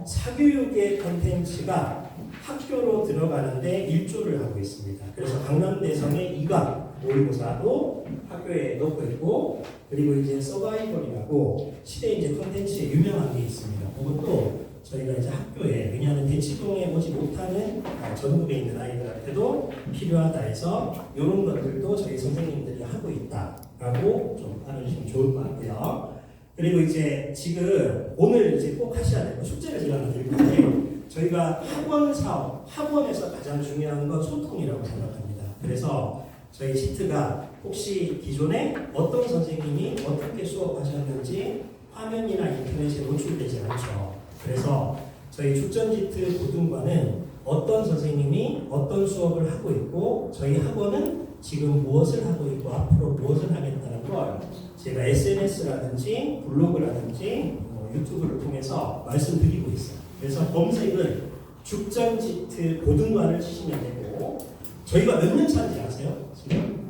사교육의 컨텐츠가 학교로 들어가는데 일조를 하고 있습니다. 그래서 강남대성의 이과 모의고사도 학교에 넣고 있고 그리고 이제 서바이벌이라고 시대 이제 컨텐츠에 유명한 게 있습니다. 그것도 저희가 이제 학교에 왜냐하면 대치동에 오지 못하는 전국에 있는 아이들한테도 필요하다 해서 이런 것들도 저희 선생님들이 하고 있다라고 좀 알아주시면 좋을 것 같고요. 그리고 이제 지금 오늘 이제 꼭 하셔야 되고 숙제를 제가 하나 드릴 건데 저희가 학원 사업, 학원에서 가장 중요한 건 소통이라고 생각합니다. 그래서 저희 시트가 혹시 기존에 어떤 선생님이 어떻게 수업하셨는지 화면이나 인터넷에 노출되지 않죠. 그래서 저희 축전지트 고등과는 어떤 선생님이 어떤 수업을 하고 있고 저희 학원은 지금 무엇을 하고 있고 앞으로 무엇을 하겠다는 걸 제가 SNS라든지 블로그라든지 유튜브를 통해서 말씀드리고 있어요. 그래서 검색은 축전지트 고등관을 치시면 되고 저희가 몇 년 차인지 아세요? 지금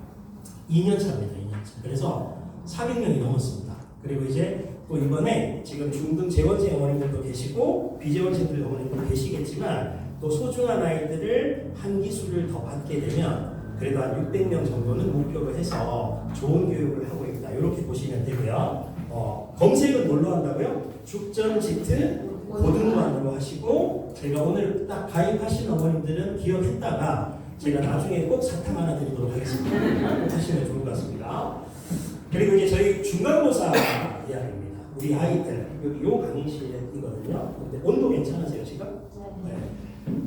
2년 차입니다. 2년 차. 그래서 400명이 넘었습니다. 그리고 이제 또 이번에 지금 중등 재원생 어머님들도 계시고 비재원생들 어머님도 계시겠지만 또 소중한 아이들을 한 기수를 더 받게 되면 그래도 한 600명 정도는 목표로 해서 좋은 교육을 하고 있다. 이렇게 보시면 되고요. 검색은 뭘로 한다고요? 축전지트 고등관으로 하시고 제가 오늘 딱 가입하신 어머님들은 기억했다가 제가 나중에 꼭 사탕 하나 드리도록 하겠습니다. 꼭 하시면 좋을 것 같습니다. 그리고 이제 저희 중간고사 이야기입니다. 우리 아이들 여기 요 강의실이거든요. 근데 온도 괜찮으세요 지금? 네.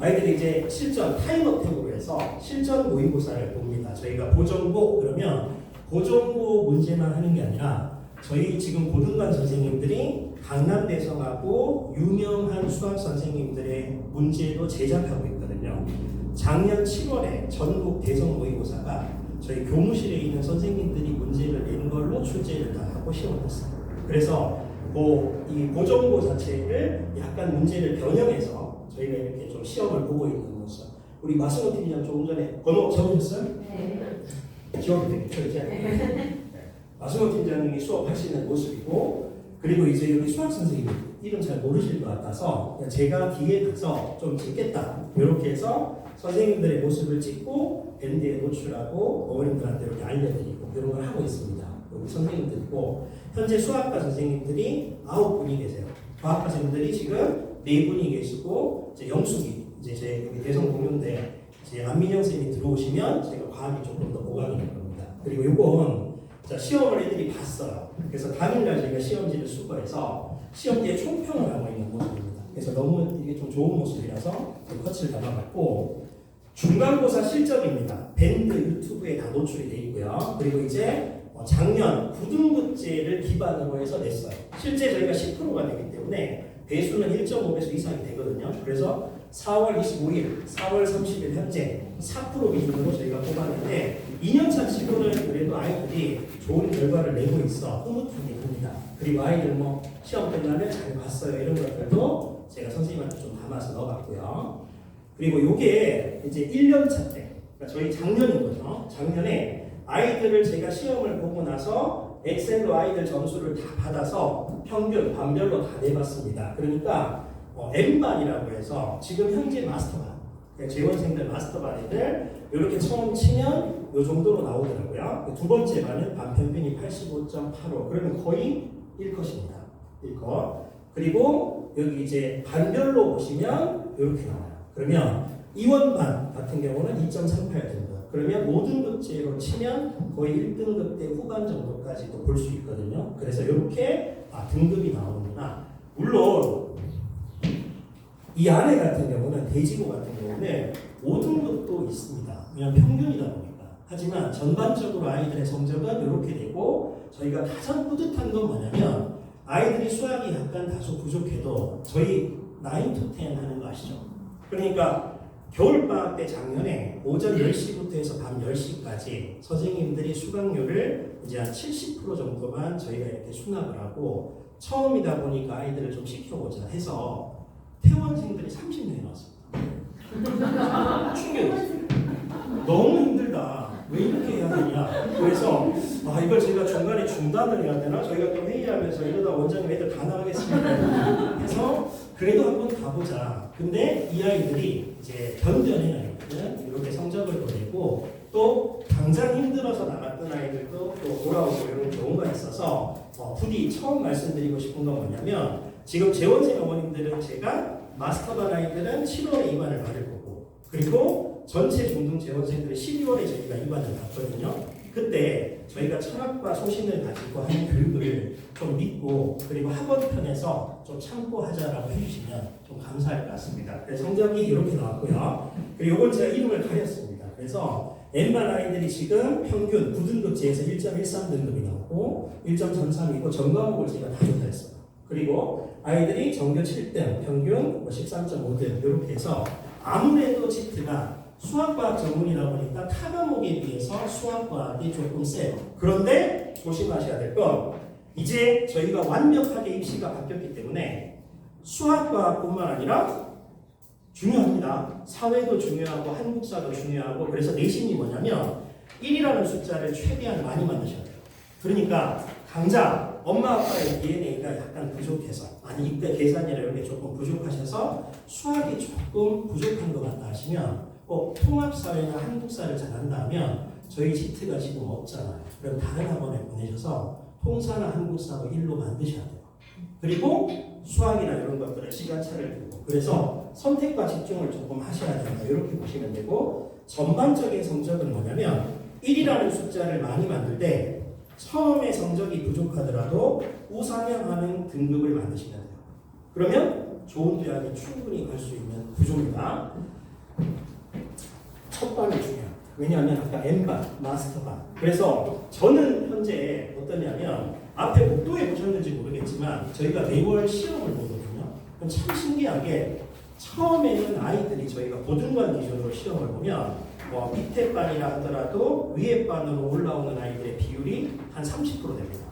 아이들이 이제 실전 타임어택으로 해서 실전 모의고사를 봅니다. 저희가 보정고 그러면 보정고 문제만 하는 게 아니라 저희 지금 고등관 선생님들이 강남대성하고 유명한 수학 선생님들의 문제도 제작하고 있거든요. 작년 7월에 전국 대성 모의고사가 저희 교무실에 있는 선생님들이 문제를 낸 걸로 출제를 다 하고 시험을 했어요. 그래서 이 보정고 자체를 약간 문제를 변형해서 저희가 이렇게 좀 시험을 보고 있는 모습. 우리 마스노 팀장 조금 전에 번호 적으셨어요? 네. 기억이 되겠죠 이제? 네. 마스노 팀장님이 수업하시는 모습이고 그리고 이제 여기 수학 선생님 이름 잘 모르실 것 같아서 제가 뒤에 가서 좀 찍겠다 이렇게 해서 선생님들의 모습을 찍고 밴드에 노출하고 어머님들한테 이렇게 알려드리고 이런 걸 하고 있습니다. 여기 선생님들이고 현재 수학과 선생님들이 9분이 계세요. 과학과 선생님들이 지금 4분이 계시고 이제 영숙이 이제 제 여기 대성공연대 이제 안민영 선생님이 들어오시면 제가 과학이 조금 더 보강이 될 겁니다. 그리고 이건 자, 시험을 애들이 봤어요. 그래서 당일날 저희가 시험지를 수거해서 시험지에 총평을 하고 있는 모습입니다. 그래서 너무 이게 좀 좋은 모습이라서 컷을 담아봤고 중간고사 실적입니다. 밴드 유튜브에 다 노출이 돼 있고요. 그리고 이제 작년 부등급제를 기반으로 해서 냈어요. 실제 저희가 10%가 되기 때문에 배수는 1.5배수 이상이 되거든요. 그래서 4월 25일, 4월 30일 현재 4% 기준으로 저희가 뽑았는데 2년차 치고는 그래도 아이들이 좋은 결과를 내고 있어 흐뭇하게 봅니다. 그리고 아이들 뭐 시험 끝나면 잘 봤어요 이런 것들도 제가 선생님한테 좀 담아서 넣어봤고요. 그리고 이게 이제 1년차 때, 그러니까 저희 작년인 거죠. 작년에 아이들을 제가 시험을 보고 나서 엑셀로 아이들 점수를 다 받아서 평균 반별로 다 내봤습니다. 그러니까 M반이라고 해서 지금 현재 마스터반, 그러니까 재원생들 마스터반 애들 이렇게 처음 치면 이 정도로 나오더라고요. 두 번째 반은 반평균이 85.85 그러면 거의 1컷입니다. 1컷. 그리고 여기 이제 반별로 보시면 이렇게 나와요. 그러면 이원반 같은 경우는 2.38 등급. 그러면 5등급제로 치면 거의 1등급대 후반 정도까지도 볼 수 있거든요. 그래서 이렇게 등급이 나오는구나. 물론 이 안에 같은 경우는 대지고 같은 경우는 5등급도 있습니다. 그냥 평균이다 보니까. 하지만 전반적으로 아이들의 성적은 이렇게 되고 저희가 가장 뿌듯한 건 뭐냐면 아이들이 수학이 약간 다소 부족해도 저희 9 to 10 하는 거 아시죠? 그러니까 겨울방학 때 작년에 오전 10시부터 해서 밤 10시까지 선생님들이 수강료를 이제 한 70% 정도만 저희가 이렇게 수납을 하고 처음이다 보니까 아이들을 좀 시켜보자 해서 퇴원생들이 30명이 나왔습니다. 충격이었어요. 너무 힘들다. 왜 이렇게 해야 되냐. 그래서 이걸 제가 중간에 중단을 해야 되나? 저희가 또 회의하면서 이러다 원장님 애들 다 나가겠습니다. 해서 그래도 한번 가보자. 근데 이 아이들이 이제 견뎌내는 이렇게 성적을 보내고 또 당장 힘들어서 나갔던 아이들도 또 돌아오고 이런 경우가 있어서 부디 처음 말씀드리고 싶은 건 뭐냐면 지금 재원생 어머님들은 제가 마스터반 아이들은 7월에 입안을 받을 거고, 그리고 전체 중등 재원생들은 12월에 저희가 입안을 받거든요. 그때 저희가 철학과 소신을 가지고 하는 교육을 좀 믿고, 그리고 학원편에서 좀 참고하자라고 해주시면 좀 감사할 것 같습니다. 그래서 성적이 이렇게 나왔고요. 그리고 이건 제가 이름을 가렸습니다. 그래서 N반 아이들이 지금 평균 9등급제에서 1.13등급이 나오고 1.33이고 전과목을 제가 다 조사했어요. 그리고 아이들이 전교 7등, 평균 13.5등 이렇게 해서 아무래도 지트가 수학과학 전문이다 보니까 타 과목에 비해서 수학과학이 조금 세요. 그런데 조심하셔야 될 건 이제 저희가 완벽하게 입시가 바뀌었기 때문에 수학과학뿐만 아니라 중요합니다. 사회도 중요하고 한국사도 중요하고, 그래서 내신이 뭐냐면 1이라는 숫자를 최대한 많이 만드셔야 돼요. 그러니까 강자, 엄마 아빠의 DNA가 약간 부족해서, 아니 이때 계산이나 이런 게 조금 부족하셔서 수학이 조금 부족한 것 같다 하시면 꼭 통합사회나 한국사를 잘한다면 저희 지트가 지금 없잖아요. 그럼 다른 학원에 보내셔서 통사나 한국사도 1로 만드셔야 돼요. 그리고 수학이나 이런 것들은 시간차를 두고, 그래서 선택과 집중을 조금 하셔야 된다 이렇게 보시면 되고, 전반적인 성적은 뭐냐면 1이라는 숫자를 많이 만들 때 처음에 성적이 부족하더라도 우상향하는 등급을 만드시면 돼요. 그러면 좋은 대학에 충분히 갈 수 있는 구조입니다. 첫 반이 중요해요. 왜냐하면 아까 N반, 마스터반. 그래서 저는 현재 어떠냐면 앞에 목도에 보셨는지 모르겠지만 저희가 매월 시험을 보거든요. 그럼 참 신기하게 처음에는 아이들이 저희가 고등반 기준으로 시험을 보면 밑에 반이라 하더라도 위에 반으로 올라오는 아이들의 비율이 한 30% 됩니다.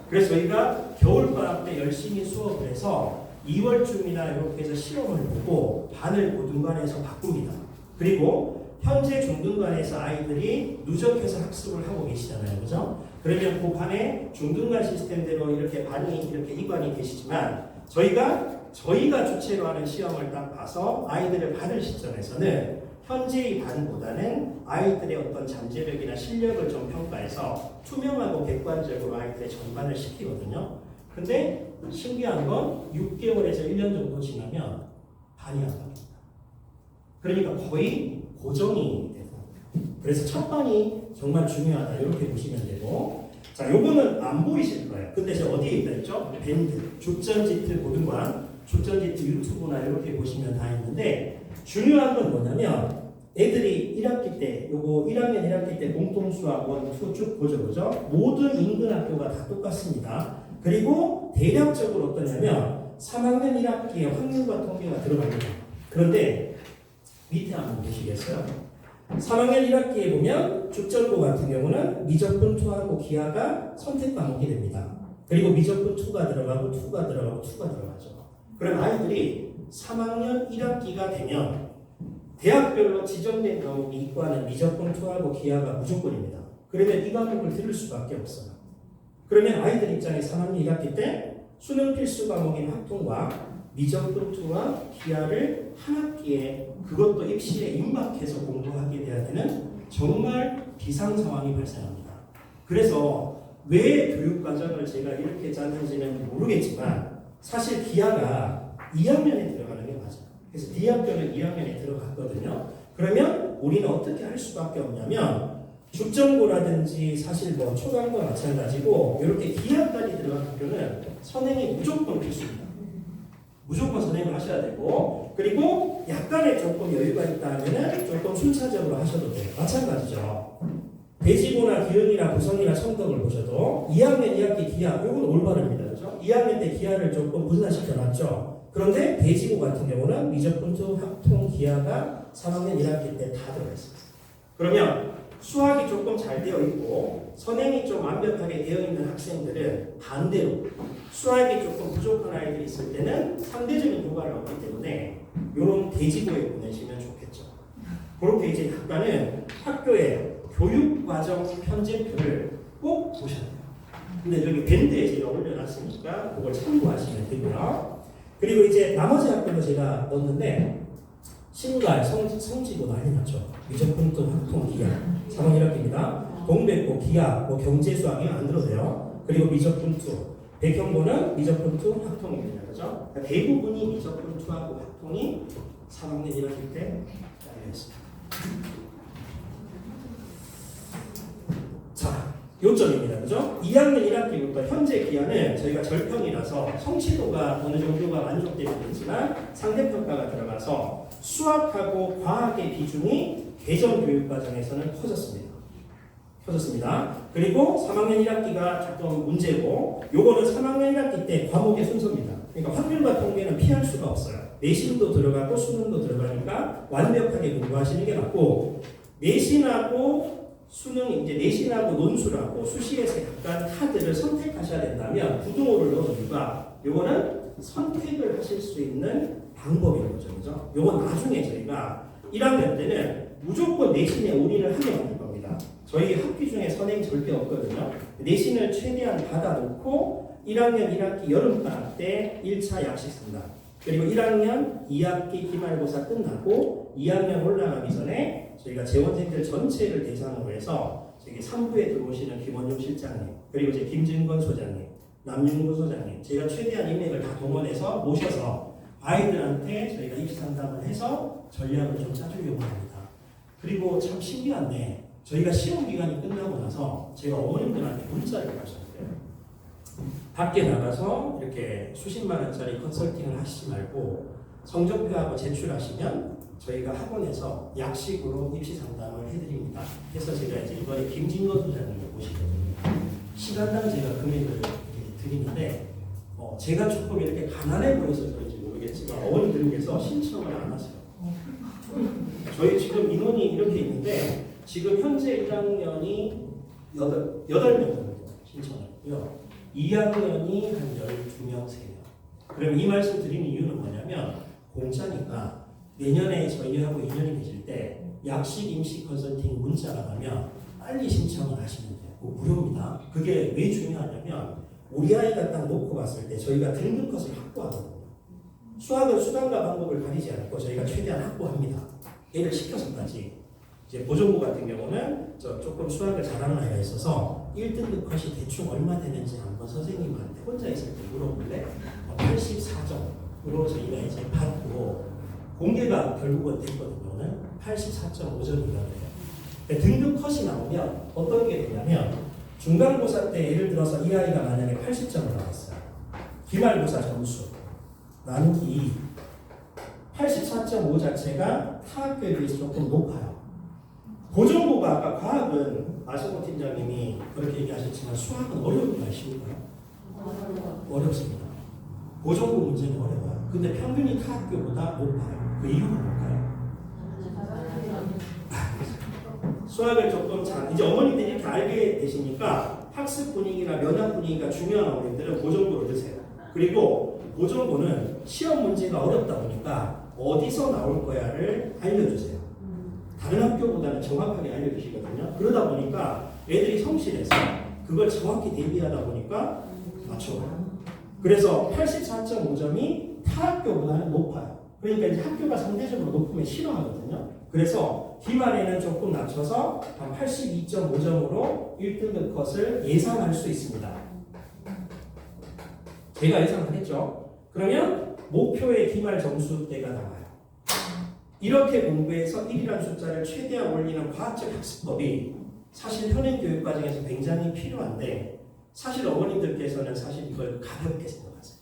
그래서 저희가 겨울방학 때 열심히 수업을 해서 2월쯤이나 이렇게 해서 시험을 보고 반을 고등반에서 바꿉니다. 그리고 현재 중등반에서 아이들이 누적해서 학습을 하고 계시잖아요. 그죠? 그러면 그 반에 중등반 시스템대로 이렇게 반이 이렇게 이관이 되시지만 저희가 주체로 하는 시험을 딱 봐서 아이들을 받을 시점에서는 현재의 반보다는 아이들의 어떤 잠재력이나 실력을 좀 평가해서 투명하고 객관적으로 아이들의 전반을 시키거든요. 근데 신기한 건 6개월에서 1년 정도 지나면 반이 안 바뀝니다. 그러니까 거의 고정이 되고, 그래서 첫 반이 정말 중요하다 이렇게 보시면 되고, 자 요거는 안 보이실 거예요. 근데 제가 어디에 있다 했죠? 밴드, 죽전지트 고등관, 죽전지트 유튜브나 이렇게 보시면 다 있는데, 중요한 건 뭐냐면 애들이 1학기 때 요거 1학년 1학기 때 공통수학 1, 2 쭉 보죠. 그죠? 모든 인근 학교가 다 똑같습니다. 그리고 대략적으로 어떠냐면 3학년 1학기에 확률과 통계가 들어갑니다. 그런데 밑에 한번 보시겠어요? 3학년 1학기에 보면 죽전고 같은 경우는 미적분 2하고 기하가 선택 과목이 됩니다. 그리고 미적분 2가 들어가고 2가 들어가고 2가 들어가죠. 그럼 아이들이 3학년 1학기가 되면 대학별로 지정된 과목이 이과는 미적분 2하고 기하가 무조건입니다. 그러면 이 과목을 들을 수밖에 없어요. 그러면 아이들 입장에 3학년 1학기 때 수능 필수 과목인 확통과 미적분 2와 기하를 한 학기에, 그것도 입시에 임박해서 공부하게 돼야 되는 정말 비상 상황이 발생합니다. 그래서 왜 교육과정을 제가 이렇게 짰는지는 모르겠지만 사실 기하가 2학년에 들어가는 게 맞아요. 그래서 D학교는 2학년에 들어갔거든요. 그러면 우리는 어떻게 할 수밖에 없냐면 죽전고라든지 사실 뭐 초강과 마찬가지고 이렇게 기하까지 들어간 학교는 선행이 무조건 필수입니다. 무조건 선행을 하셔야 되고, 그리고 약간의 조금 여유가 있다 하면은 조금 순차적으로 하셔도 돼요. 마찬가지죠. 대지고나 기흥이나 부성이나 청덕을 보셔도 2학년 2학기 기하, 이건 올바릅니다. 그렇죠? 2학년 때 기하를 조금 분산시켜 놨죠. 그런데 대지고 같은 경우는 미적분 2 합통 기하가 3학년 1학기 때 다 들어가 있습니다. 그러면 수학이 조금 잘 되어 있고 선행이 좀 완벽하게 되어 있는 학생들은 반대로 수학이 조금 부족한 아이들이 있을 때는 상대적인 효과를 얻기 때문에 이런 대지고에 보내시면 좋겠죠. 그렇게 이제 약간은 학교의 교육과정 편제표를 꼭 보셔야 돼요. 근데 여기 밴드에 제가 올려놨으니까 그걸 참고하시면 되고요. 그리고 이제 나머지 학교도 제가 넣었는데 신갈, 성지고 난리 났죠. 미적분급 학통 기하 3학년 1학기입니다. 동백고 기하, 경제수학이 안 들어도 돼요. 그리고 미적분 2, 백형고는 미적분투 확통입니다. 그죠? 그러니까 대부분이 미적분투하고 확통이 3학년 1학기 때 열렸습니다. 자, 요점입니다. 그죠? 2학년 1학기부터 현재 기한은 저희가 절평이라서 성취도가 어느 정도가 만족되고 있지만 상대평가가 들어가서 수학하고 과학의 비중이 개정 교육 과정에서는 커졌습니다. 그리고 3학년 1학기가 조금 문제고, 요거는 3학년 1학기 때 과목의 순서입니다. 그러니까 확률과 통계는 피할 수가 없어요. 내신도 들어가고 수능도 들어가니까 완벽하게 공부하시는 게 맞고, 내신하고 수능, 이제 내신하고 논술하고 수시에서 약간 카드를 선택하셔야 된다면 부등호를 넣은 이유가, 요거는 선택을 하실 수 있는 방법인 거죠. 그죠? 요건 나중에 저희가 1학년 때는 무조건 내신에 올인을 하게 만들 겁니다. 저희 학기 중에 선행이 절대 없거든요. 내신을 최대한 받아놓고 1학년 1학기 여름방학 때 1차 약식 상담, 그리고 1학년 2학기 기말고사 끝나고 2학년 올라가기 전에 저희가 재원생들 전체를 대상으로 해서 저기 3부에 들어오시는 김원용 실장님, 그리고 이제 김진건 소장님, 남윤구 소장님, 제가 최대한 인맥을 다 동원해서 모셔서 아이들한테 저희가 입시 상담을 해서 전략을 좀 짜주려고 합니다. 그리고 참 신기한데, 저희가 시험 기간이 끝나고 나서 제가 어머님들한테 문자를 받았어요. 밖에 나가서 이렇게 수십만 원짜리 컨설팅을 하시지 말고 성적표하고 제출하시면 저희가 학원에서 약식으로 입시 상담을 해드립니다. 그래서 제가 이제 이번에 김진건 소장님을 모시거든요. 시간당 제가 금액을 드리는데, 제가 조금 이렇게 가난해 보여서 그런지 모르겠지만 어머니들께서 신청을 안 하세요. 저희 지금 인원이 이렇게 있는데, 지금 현재 1학년이 8명 정도 신청했고요. 2학년이 한 12명, 3명. 그럼 이 말씀 드리는 이유는 뭐냐면, 공짜니까 내년에 저희하고 인연이 계실 때 약식 임시 컨설팅 문자가 가면 빨리 신청을 하시면 돼요. 무료입니다. 그게 왜 중요하냐면, 우리 아이가 딱 놓고 봤을 때 저희가 등급컷을 확보하거든요. 수학은 수단과 방법을 가리지 않고 저희가 최대한 확보합니다. 얘를 시켜서까지. 이제 보정부 같은 경우는 조금 수학을 잘하는 아이가 있어서 1등급 컷이 대충 얼마 되는지 한번 선생님한테 혼자 있을 때 물어볼래? 84점으로 저희가 이제 받고, 공개가 결국은 됐거든요. 84.5점이라고요. 등급 컷이 나오면 어떤 게 되냐면, 중간고사 때 예를 들어서 이 아이가 만약에 80점을 나왔어요. 기말고사 점수 나누기 84.5 자체가 타학교에 비해서 조금 높아요. 보정고가 아까 과학은 아시고 팀장님이 그렇게 얘기하셨지만 수학은 어려울까요? 쉬울까요? 어렵습니다. 보정고 문제는 어려워요. 근데 평균이 타학교보다 높아요. 그 이유가 뭘까요? 수학을 조금 이제 어머니들이 이렇게 알게 되시니까 학습 분위기나 면학 분위기가 중요한 어머니들은 보정고를 드세요. 그리고 보정고는 시험 문제가 어렵다 보니까 어디서 나올 거야를 알려주세요. 다른 학교보다는 정확하게 알려주시거든요. 그러다 보니까 애들이 성실해서 그걸 정확히 대비하다 보니까 맞춰요. 그래서 84.5점이 타 학교보다는 높아요. 그러니까 이제 학교가 상대적으로 높으면 싫어하거든요. 그래서 기말에는 조금 낮춰서 한 82.5점으로 1등급 컷을 예상할 수 있습니다. 제가 예상을 했죠. 그러면 목표의 기말 점수대가 나와요. 이렇게 공부해서 1이라는 숫자를 최대한 올리는 과학적 학습법이 사실 현행 교육 과정에서 굉장히 필요한데, 사실 어머님들께서는 사실 이걸 가볍게 생각하세요.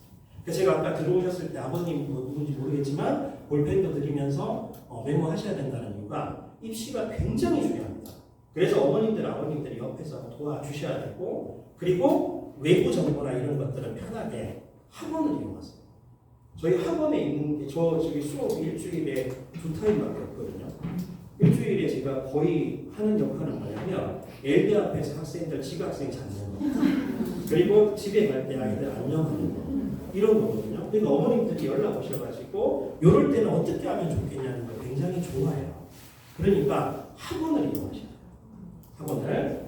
제가 아까 들어오셨을 때 아버님 누군지 모르겠지만 볼펜도 드리면서 메모하셔야 된다는 이유가 입시가 굉장히 중요합니다. 그래서 어머님들, 아버님들이 옆에서 도와주셔야 되고, 그리고 외부 정보나 이런 것들은 편하게 학원을 이용하세요. 저희 학원에 있는 게 저기 수업 일주일에 2타임밖에 없거든요. 일주일에 제가 거의 하는 역할은 뭐냐면 LD 앞에서 학생들 지각생 찾는 거, 그리고 집에 갈 때 아이들 안녕하는 거, 이런 거거든요. 그러니까 어머님들이 연락 오셔가지고 이럴 때는 어떻게 하면 좋겠냐는 거 굉장히 좋아해요. 그러니까 학원을 이용하셔야 돼요. 학원을.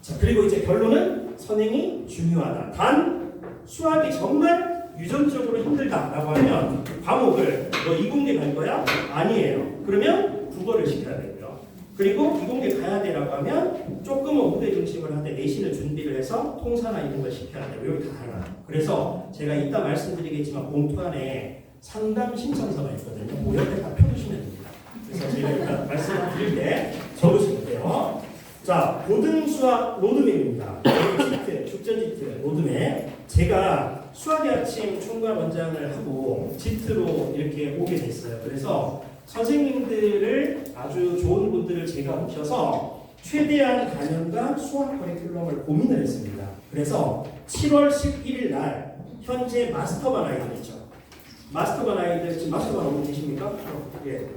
자, 그리고 이제 결론은 선행이 중요하다. 단 수학이 정말 유전적으로 힘들다라고 하면 과목을 너 이공계 갈 거야? 아니에요. 그러면 국어를 시켜야 되고요. 그리고 이공계 가야 되라고 하면 조금은 무대 중심을 하되 내신을 준비를 해서 통사나 이런 걸 시켜야 돼요. 여기 다 하나. 그래서 제가 이따 말씀드리겠지만 봉투안에 상담 신청서가 있거든요. 뭐 옆에 다 펴두시면 됩니다. 그래서 제가 일단 말씀을 드릴 때 적으시면 돼요. 자, 고등수학 로드맵입니다. 지트, 축전 지트 로드맵. 제가 수학의 아침 총괄 원장을 하고 지트로 이렇게 오게 됐어요. 그래서 선생님들을 아주 좋은 분들을 제가 모셔서 최대한 단연간 수학 커리큘럼을 고민을 했습니다. 그래서 7월 11일 날 현재 마스터반 아이들 있죠. 마스터반 아이들 지금 마스터반 오고 계십니까? 예.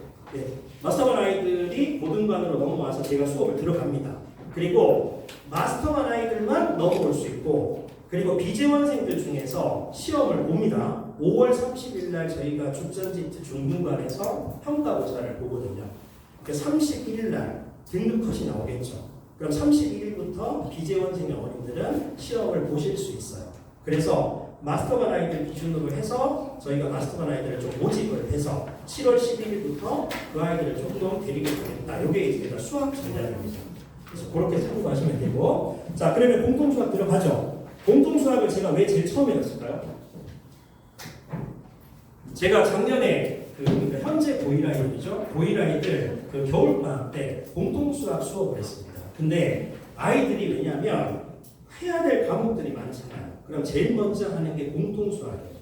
마스터반 아이들이 고등반으로 넘어와서 제가 수업을 들어갑니다. 그리고 마스터반 아이들만 넘어올 수 있고, 그리고 비재원생들 중에서 시험을 봅니다. 5월 30일 날 저희가 축전지트 중등반에서 평가고사를 보거든요. 31일 날 등급컷이 나오겠죠. 그럼 31일부터 비재원생 어머님들은 시험을 보실 수 있어요. 그래서 마스터반 아이들 기준으로 해서 저희가 마스터반 아이들을 좀 모집을 해서 7월 11일부터 그 아이들을 조금 데리게 되겠다. 이게 이제 수학 전략입니다. 그래서 그렇게 참고하시면 되고, 자, 그러면 공통수학 들어가죠. 공통수학을 제가 왜 제일 처음에 했을까요? 제가 작년에 그러니까 현재 고1 아이들이죠. 고1 아이들 그 겨울방학 때 공통수학 수업을 했습니다. 근데 아이들이 왜냐하면 해야 될 과목들이 많잖아요. 그럼 제일 먼저 하는 게 공통수학이에요.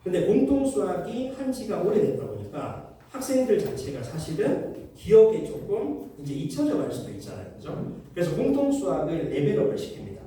근데 공통수학이 한 지가 오래됐다 보니까 학생들 자체가 사실은 기억에 조금 이제 잊혀져 갈 수도 있잖아요. 그죠? 그래서 공통수학을 레벨업을 시킵니다.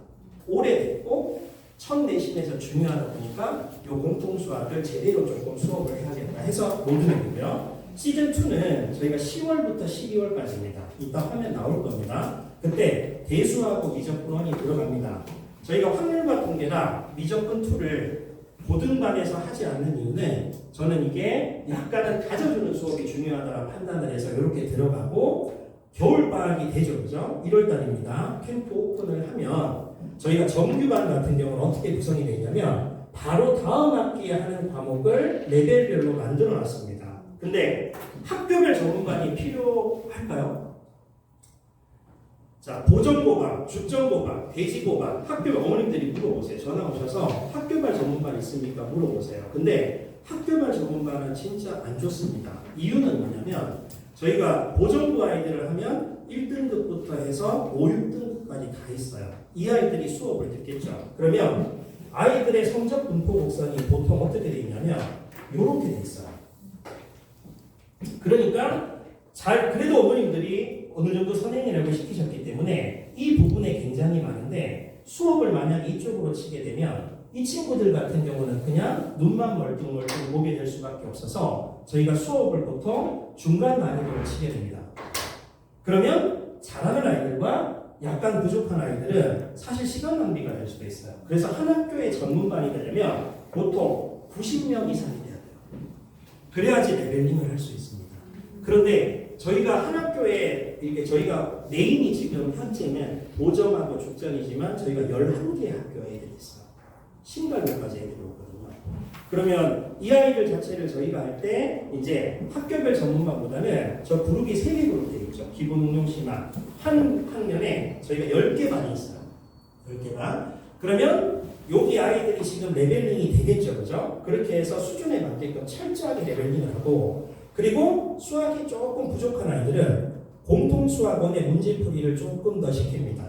오래됐고 첫 내신에서 중요하다 보니까 이 공통수학을 제대로 조금 수업을 해야겠다 해서 모두는요. 시즌2는 저희가 10월부터 12월까지입니다. 이따 화면 나올 겁니다. 그때 대수하고 미적분원이 들어갑니다. 저희가 확률과 통계랑 미적분2를 고등반에서 하지 않는 이유는 저는 이게 약간은 가져주는 수업이 중요하다고 판단을 해서 이렇게 들어가고 겨울방학이 되죠. 그죠? 1월달입니다. 캠프 오픈을 하면 저희가 정규반 같은 경우는 어떻게 구성이 되어 있냐면 바로 다음 학기에 하는 과목을 레벨별로 만들어 놨습니다. 근데 학교별 전문반이 필요할까요? 자, 보정고반, 죽전고반, 돼지고반, 학교별 어머님들이 물어보세요. 전화 오셔서 학교별 전문반 있습니까? 물어보세요. 근데 학교별 전문반은 진짜 안 좋습니다. 이유는 뭐냐면 저희가 보정고 아이들을 하면 1등급부터 해서 5, 6등급까지 다 있어요. 이 아이들이 수업을 듣겠죠. 그러면 아이들의 성적 분포 곡선이 보통 어떻게 되어 있냐면 이렇게 되어 있어요. 그러니까 그래도 어머님들이 어느 정도 선행이라고 시키셨기 때문에 이 부분에 굉장히 많은데 수업을 만약 이쪽으로 치게 되면 이 친구들 같은 경우는 그냥 눈만 멀뚱멀뚱 보게 될 수밖에 없어서 저희가 수업을 보통 중간 난이도로 치게 됩니다. 그러면 잘하는 아이들과 약간 부족한 아이들은 사실 시간 낭비가 될 수도 있어요. 그래서 한 학교의 전문반이 되려면 보통 90명 이상이 돼야 돼요. 그래야지 레벨링을 할 수 있습니다. 그런데 저희가 한 학교에 이렇게 저희가 메인이 지금 현재는 보정하고 죽전이지만 저희가 11개의 학교 애들이 있어요. 신갈로까지 애들이 오거든요. 그러면 이 아이들 자체를 저희가 할 때 이제 학교별 전문반보다는 저 그룹이 3개 그룹 되어 있죠. 기본 응용시만 한 학년에 저희가 10개 반이 있어요. 10개 반. 그러면 여기 아이들이 지금 레벨링이 되겠죠. 그죠? 그렇게 해서 수준에 맞게끔 철저하게 레벨링을 하고, 그리고 수학이 조금 부족한 아이들은 공통수학원의 문제풀이를 조금 더 시킵니다.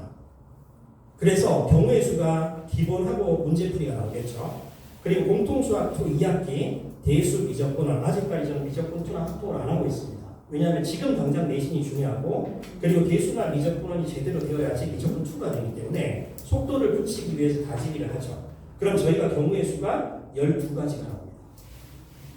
그래서 경우의 수가 기본하고 문제풀이가 나오겠죠. 그리고 공통수학 2 2학기 대수 미적분원, 아직까지 저는 미적분2랑 확보를 안 하고 있습니다. 왜냐하면 지금 당장 내신이 중요하고, 그리고 대수나 미적분원이 제대로 되어야지 미적분2가 되기 때문에 속도를 붙이기 위해서 다지기를 하죠. 그럼 저희가 경우의 수가 12가지가 나옵니다.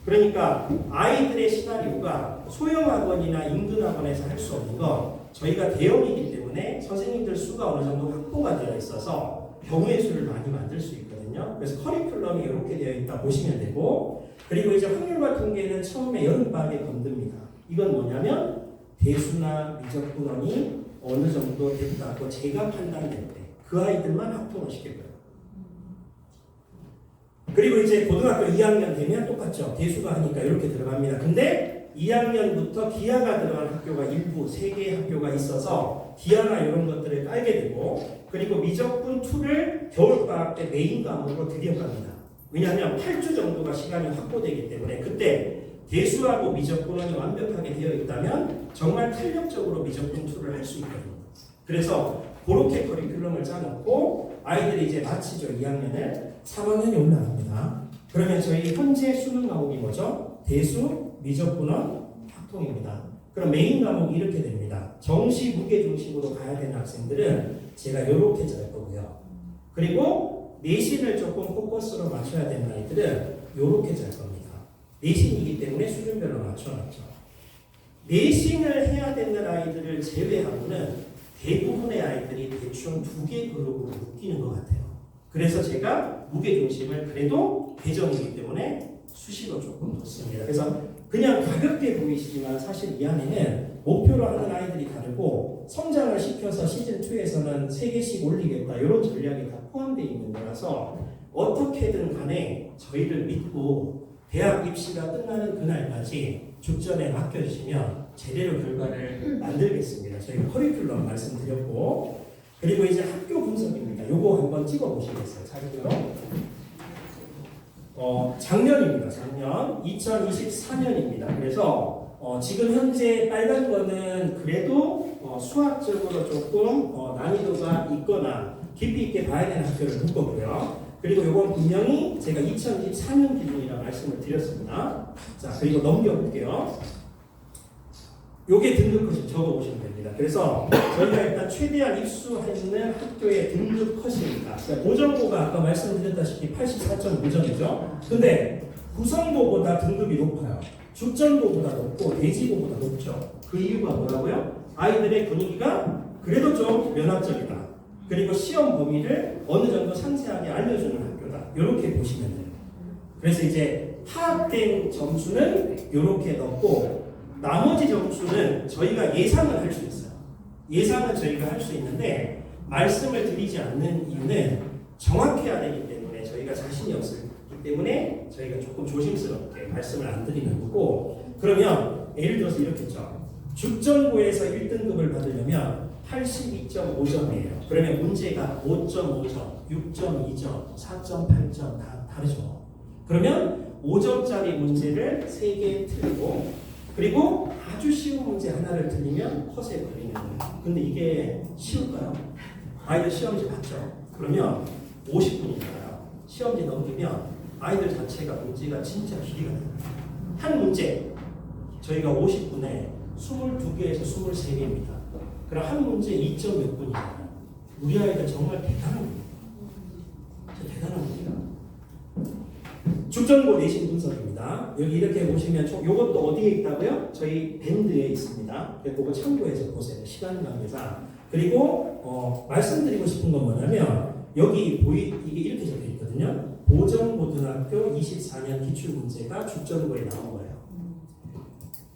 그러니까 아이들의 시나리오가 소형 학원이나 인근 학원에서 할 수 없는 건 저희가 대형이기 때문에 선생님들 수가 어느 정도 확보가 되어 있어서 경우의 수를 많이 만들 수 있거든요. 그래서 커리큘럼이 이렇게 되어 있다 보시면 되고, 그리고 이제 확률과 통계는 처음에 여름방학에 건듭니다. 이건 뭐냐면 대수나 미적분원이 어느 정도 됐다고 제가 판단될 때 그 아이들만 확보를 시킬 거예요. 그리고 이제 고등학교 2학년 되면 똑같죠. 대수가 하니까 이렇게 들어갑니다. 근데 2학년부터 기하가 들어간 학교가 일부 3개의 학교가 있어서 기하나 이런 것들을 깔게 되고, 그리고 미적분 2를 겨울방학 때 메인 과목으로 드디어 갑니다. 왜냐하면 8주 정도가 시간이 확보되기 때문에 그때 대수하고 미적분원이 완벽하게 되어 있다면 정말 탄력적으로 미적분 2를 할 수 있거든요. 그래서 그렇게 커리큘럼을 짜놓고 아이들이 이제 마치죠. 2학년을 3학년이 올라갑니다. 그러면 저희 현재 수능 과목이 뭐죠? 대수, 미적분원, 확통입니다. 그럼 메인 과목이 이렇게 됩니다. 정시 무게 중심으로 가야 되는 학생들은 제가 이렇게 짤 거고요. 그리고 내신을 조금 포커스로 맞춰야 되는 아이들은 이렇게 짤 겁니다. 내신이기 때문에 수준별로 맞춰놨죠. 내신을 해야 되는 아이들을 제외하고는 대부분의 아이들이 대충 2개 그룹으로 묶이는 것 같아요. 그래서 제가 무게중심을 그래도 배정이기 때문에 수시로 조금 뒀습니다. 그래서 그냥 가볍게 보이시지만 사실 이 안에는 목표로 하는 아이들이 다르고 성장을 시켜서 시즌2에서는 3개씩 올리겠다 이런 전략이 다 포함되어 있는 거라서 어떻게든 간에 저희를 믿고 대학 입시가 끝나는 그날까지 죽전에 맡겨주시면 제대로 결과를 만들겠습니다. 저희 커리큘럼 말씀드렸고, 그리고 이제 학교 분석입니다. 요거 한번 찍어보시겠어요? 자료로. 작년입니다. 작년 2024년입니다. 그래서 지금 현재 빨간 거는 그래도 수학적으로 조금 난이도가 있거나 깊이 있게 봐야 되는 학교를 볼 거고요. 그리고 이건 분명히 제가 2024년 기준이라 말씀을 드렸습니다. 자, 그리고 넘겨볼게요. 요게 등급 컷이 적어보시면 됩니다. 그래서 저희가 일단 최대한 입수하는 학교의 등급 컷입니다. 그러니까 고정고가 아까 말씀드렸다시피 84.5점이죠. 근데 구성고보다 등급이 높아요. 죽전고보다 높고 대지고보다 높죠. 그 이유가 뭐라고요? 아이들의 분위기가 그래도 좀 면학적이다. 그리고 시험 범위를 어느 정도 상세하게 알려주는 학교다. 이렇게 보시면 돼요. 그래서 이제 파악된 점수는 이렇게 넣고 나머지 점수는 저희가 예상을 할 수 있어요. 예상은 저희가 할 수 있는데 말씀을 드리지 않는 이유는 정확해야 되기 때문에 저희가 자신이 없기 때문에 저희가 조금 조심스럽게 말씀을 안 드리는 거고, 그러면 예를 들어서 이렇게 했죠. 죽전고에서 1등급을 받으려면 82.5점이에요. 그러면 문제가 5.5점, 6.2점, 4.8점 다 다르죠. 그러면 5점짜리 문제를 3개 틀고, 그리고 아주 쉬운 문제 하나를 틀리면 컷에 걸리는 거예요. 근데 이게 쉬울까요? 아이들 시험지 봤죠? 그러면 50분이잖아요. 시험지 넘기면 아이들 자체가 문제가 진짜 길이가 돼요. 한 문제 저희가 50분에 22개에서 23개입니다. 그럼 한 문제 2점 몇 분이잖아요. 우리 아이들 정말 대단합니다. 진짜 대단합니다. 죽전고 내신 분석입니다. 여기 이렇게 보시면 이것도 어디에 있다고요? 저희 밴드에 있습니다. 그거 참고해서 보세요. 시간 관계상. 그리고 말씀드리고 싶은 건 뭐냐면 여기 이게 이렇게 적혀 있거든요. 보정고등학교 24년 기출문제가 죽전고에 나온 거예요.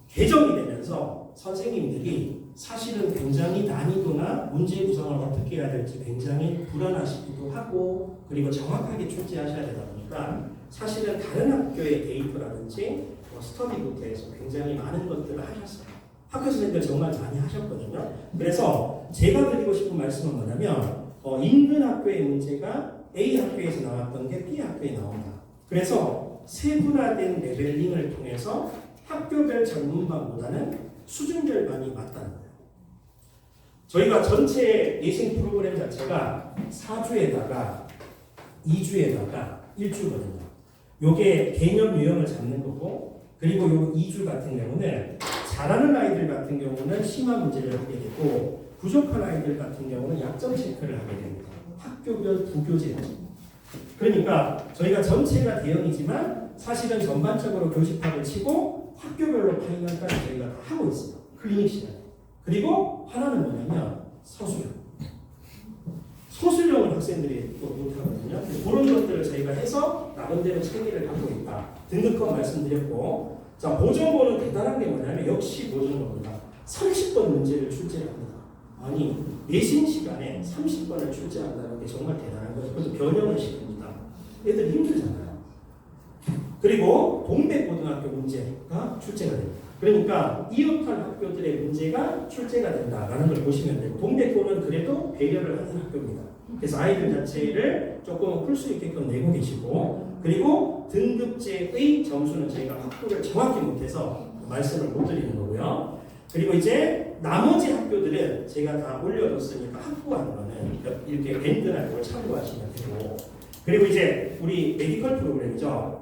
개정이 되면서 선생님들이 사실은 굉장히 난이도나 문제 구성을 어떻게 해야 될지 굉장히 불안하시기도 하고, 그리고 정확하게 출제하셔야 되다 보니까 사실은 다른 학교의 데이터라든지 스터디북에서 굉장히 많은 것들을 하셨어요. 학교 선생님들 정말 많이 하셨거든요. 그래서 제가 드리고 싶은 말씀은 뭐냐면 인근 학교의 문제가 A 학교에서 나왔던 게 B 학교에 나온다. 그래서 세분화된 레벨링을 통해서 학교별 전문반보다는 수준별반이 맞다는 거예요. 저희가 전체 예신 프로그램 자체가 4주에다가 2주에다가 1주거든요. 요게 개념 유형을 잡는 거고, 그리고 요 2주 같은 경우는 잘하는 아이들 같은 경우는 심화 문제를 하게 되고, 부족한 아이들 같은 경우는 약점 체크를 하게 됩니다. 학교별 부교재. 그러니까 저희가 전체가 대형이지만 사실은 전반적으로 교집합을 치고 학교별로 파이널까지 저희가 다 하고 있어요. 클리닉 시간. 그리고 하나는 뭐냐면 서술형. 소수령을 학생들이 또 못하거든요. 그런 것들을 저희가 해서 나름대로 체계를 갖고 있다. 등급컷 말씀드렸고, 자, 보정고는 대단한 게 뭐냐면 역시 보정고입니다. 30번 문제를 출제합니다. 아니, 내신 시간에 30번을 출제한다는 게 정말 대단한 거죠. 그래서 변형을 시킵니다. 애들 힘들잖아요. 그리고 동백고등학교 문제가 출제가 됩니다. 그러니까 이웃한 학교들의 문제가 출제가 된다라는 걸 보시면 돼요. 동백고는 그래도 배려를 하는 학교입니다. 그래서 아이들 자체를 조금 풀 수 있게끔 내고 계시고, 그리고 등급제의 점수는 저희가 확보를 정확히 못해서 말씀을 못 드리는 거고요. 그리고 이제 나머지 학교들은 제가 다 올려뒀으니까 확보한 거는 이렇게 밴드나 걸 참고하시면 되고, 그리고 이제 우리 메디컬 프로그램이죠.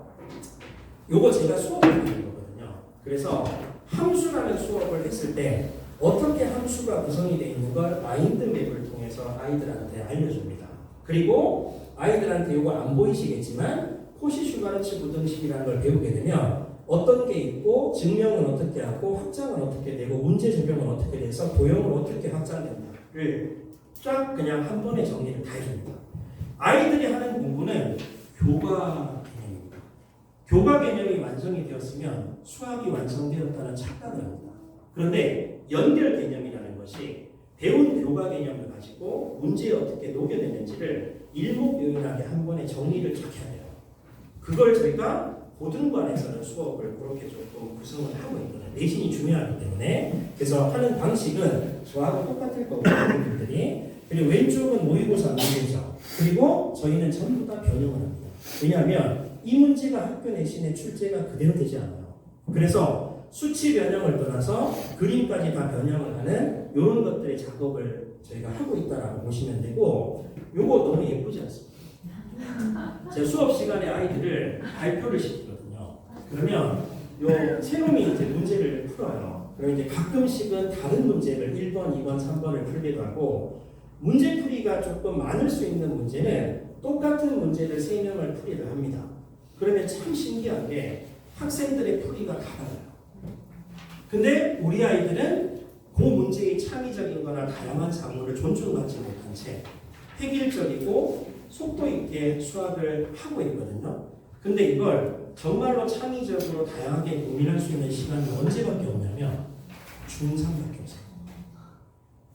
요거 제가 수업을 하는 거거든요. 그래서 함수라는 수업을 했을 때 어떻게 함수가 구성이 되어 있는 걸 마인드맵을 통해서 아이들한테 알려줍니다. 그리고 아이들한테 이거 안 보이시겠지만 포시슈바르츠 부등식이라는 걸 배우게 되면 어떤 게 있고 증명은 어떻게 하고 확장은 어떻게 되고 문제 적용은 어떻게 돼서 도형을 어떻게 확장된다를 쫙 그냥 한 번에 정리를 다 해줍니다. 아이들이 하는 공부는 교과 개념입니다. 교과 개념이 완성이 되었으면 수학이 완성되었다는 착각을 합니다. 그런데 연결 개념이라는 것이 배운 교과 개념을 가지고 문제에 어떻게 녹여내는지를 일목요연하게 한 번에 정리를 쫙 해야 돼요. 그걸 저희가 고등반에서는 수업을 그렇게 조금 구성을 하고 있거든요. 내신이 중요하기 때문에. 그래서 하는 방식은 저하고 똑같을 거고요. 분들이. 그리고 왼쪽은 모의고사 문제죠. 그리고 저희는 전부 다 변형을 합니다. 왜냐하면 이 문제가 학교 내신의 출제가 그대로 되지 않아요. 그래서 수치 변형을 떠나서 그림까지 다 변형을 하는 이런 것들의 작업을 저희가 하고 있다라고 보시면 되고, 요거 너무 예쁘지 않습니까? 제가 수업 시간에 아이들을 발표를 시키거든요. 그러면 요 세 놈이 이제 문제를 풀어요. 그럼 이제 가끔씩은 다른 문제를 1번, 2번, 3번을 풀기도 하고, 문제풀이가 조금 많을 수 있는 문제는 똑같은 문제를 3명을 풀이를 합니다. 그러면 참 신기한 게 학생들의 풀이가 달라요. 근데 우리 아이들은 그 문제의 창의적인 거나 다양한 사고를 존중받지 못한 채 획일적이고 속도 있게 수학을 하고 있거든요. 근데 이걸 정말로 창의적으로 다양하게 고민할 수 있는 시간이 언제밖에 없냐면 중3밖에 없어요.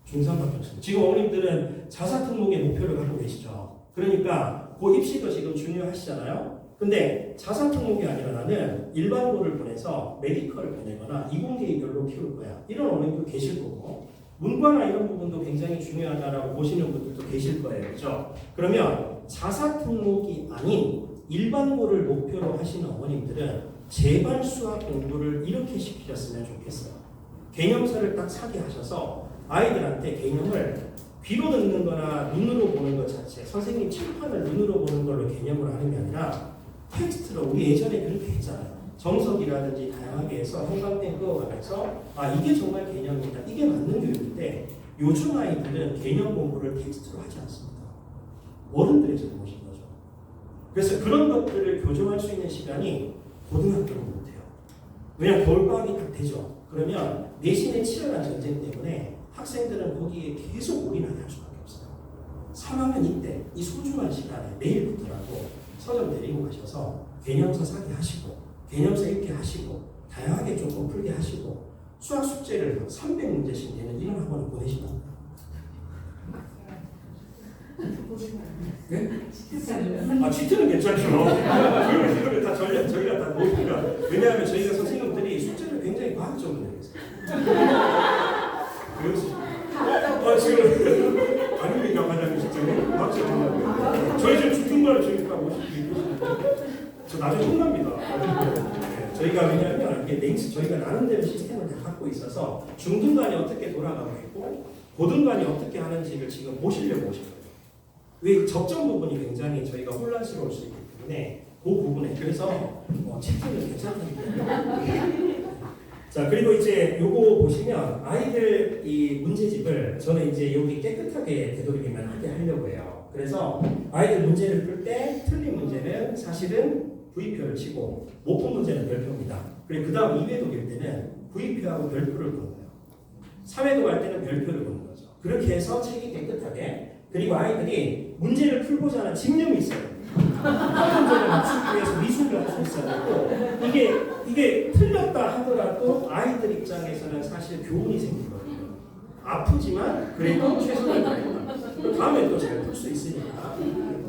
중3밖에 없어요. 지금 어머님들은 자사특목의 목표를 갖고 계시죠. 그러니까 그 입시도 지금 중요하시잖아요. 근데 자사특목이 아니라 나는 일반고를 보내서 메디컬을 보내거나 이공계별로 키울 거야. 이런 어머님도 계실 거고, 문과나 이런 부분도 굉장히 중요하다라고 보시는 분들도 계실 거예요. 그죠? 그러면 자사특목이 아닌 일반고를 목표로 하시는 어머님들은 제발 수학 공부를 이렇게 시키셨으면 좋겠어요. 개념서를 딱 사게 하셔서 아이들한테 개념을 귀로 듣는 거나 눈으로 보는 것 자체, 선생님 칠판을 눈으로 보는 걸로 개념을 하는 게 아니라 텍스트로, 우리 예전에 그렇게 했잖아요. 정석이라든지 다양하게 해서 형광펜 그어가면서 이게 정말 개념이다, 이게 맞는 교육인데, 요즘 아이들은 개념 공부를 텍스트로 하지 않습니다. 어른들이 잘못인 거죠. 그래서 그런 것들을 교정할 수 있는 시간이 고등학교는 못해요. 왜냐하면 겨울방학이 딱 되죠. 그러면 내신의 치열한 전쟁 때문에 학생들은 거기에 계속 올인하게 할 수밖에 없어요. 3학년 이때 이 소중한 시간에 내일부터라도 서점 데리고 가셔서 개념서 사게 하시고, 개념서 읽게 하시고, 다양하게 조금 풀게 하시고, 수학 숙제를 300문제씩 내는 이런 학원을 보내시면 됩니다. 네? 치트는 괜찮죠. 그걸 다 저희가 다 모입니다. 왜냐하면 저희가 선생님들이 숙제를 굉장히 과학적으로 내겠어요. 그래서 지금 아닙니까, 과장님 실장님? 과학적으로. 저희 지금 중등반을 저희가 저 나중에 혼납니다. 네, 저희가 왜냐하면 이게 랭스 저희가 나름대로 시스템을 다 갖고 있어서 중등반이 어떻게 돌아가고 있고 고등반이 어떻게 하는지를 지금 보시려고 오신 거예요. 왜 적정 부분이 굉장히 저희가 혼란스러울 수 있기 때문에 그 부분에 그래서 채팅은 괜찮다니까. 자, 그리고 이제 요거 보시면 아이들 이 문제집을 저는 이제 여기 깨끗하게 되도록이면 하게 하려고 해요. 그래서 아이들 문제를 풀 때 틀린 문제는 사실은 V표를 치고 못 푼 문제는 별표입니다. 그리고 그 다음 2회도 될 때는 V표하고 별표를 보는 거예요. 3회도 갈 때는 별표를 보는 거죠. 그렇게 해서 책이 깨끗하게, 그리고 아이들이 문제를 풀고자 하는 집념이 있어요. 한 문제를 맞추기 위해서 미술을 할 수 있어야 되고, 이게 틀렸다 하더라도 아이들 입장에서는 사실 교훈이 생기거든요. 아프지만 그래도 최선을 다한다. 다음에 또 잘 풀 수 있으니까.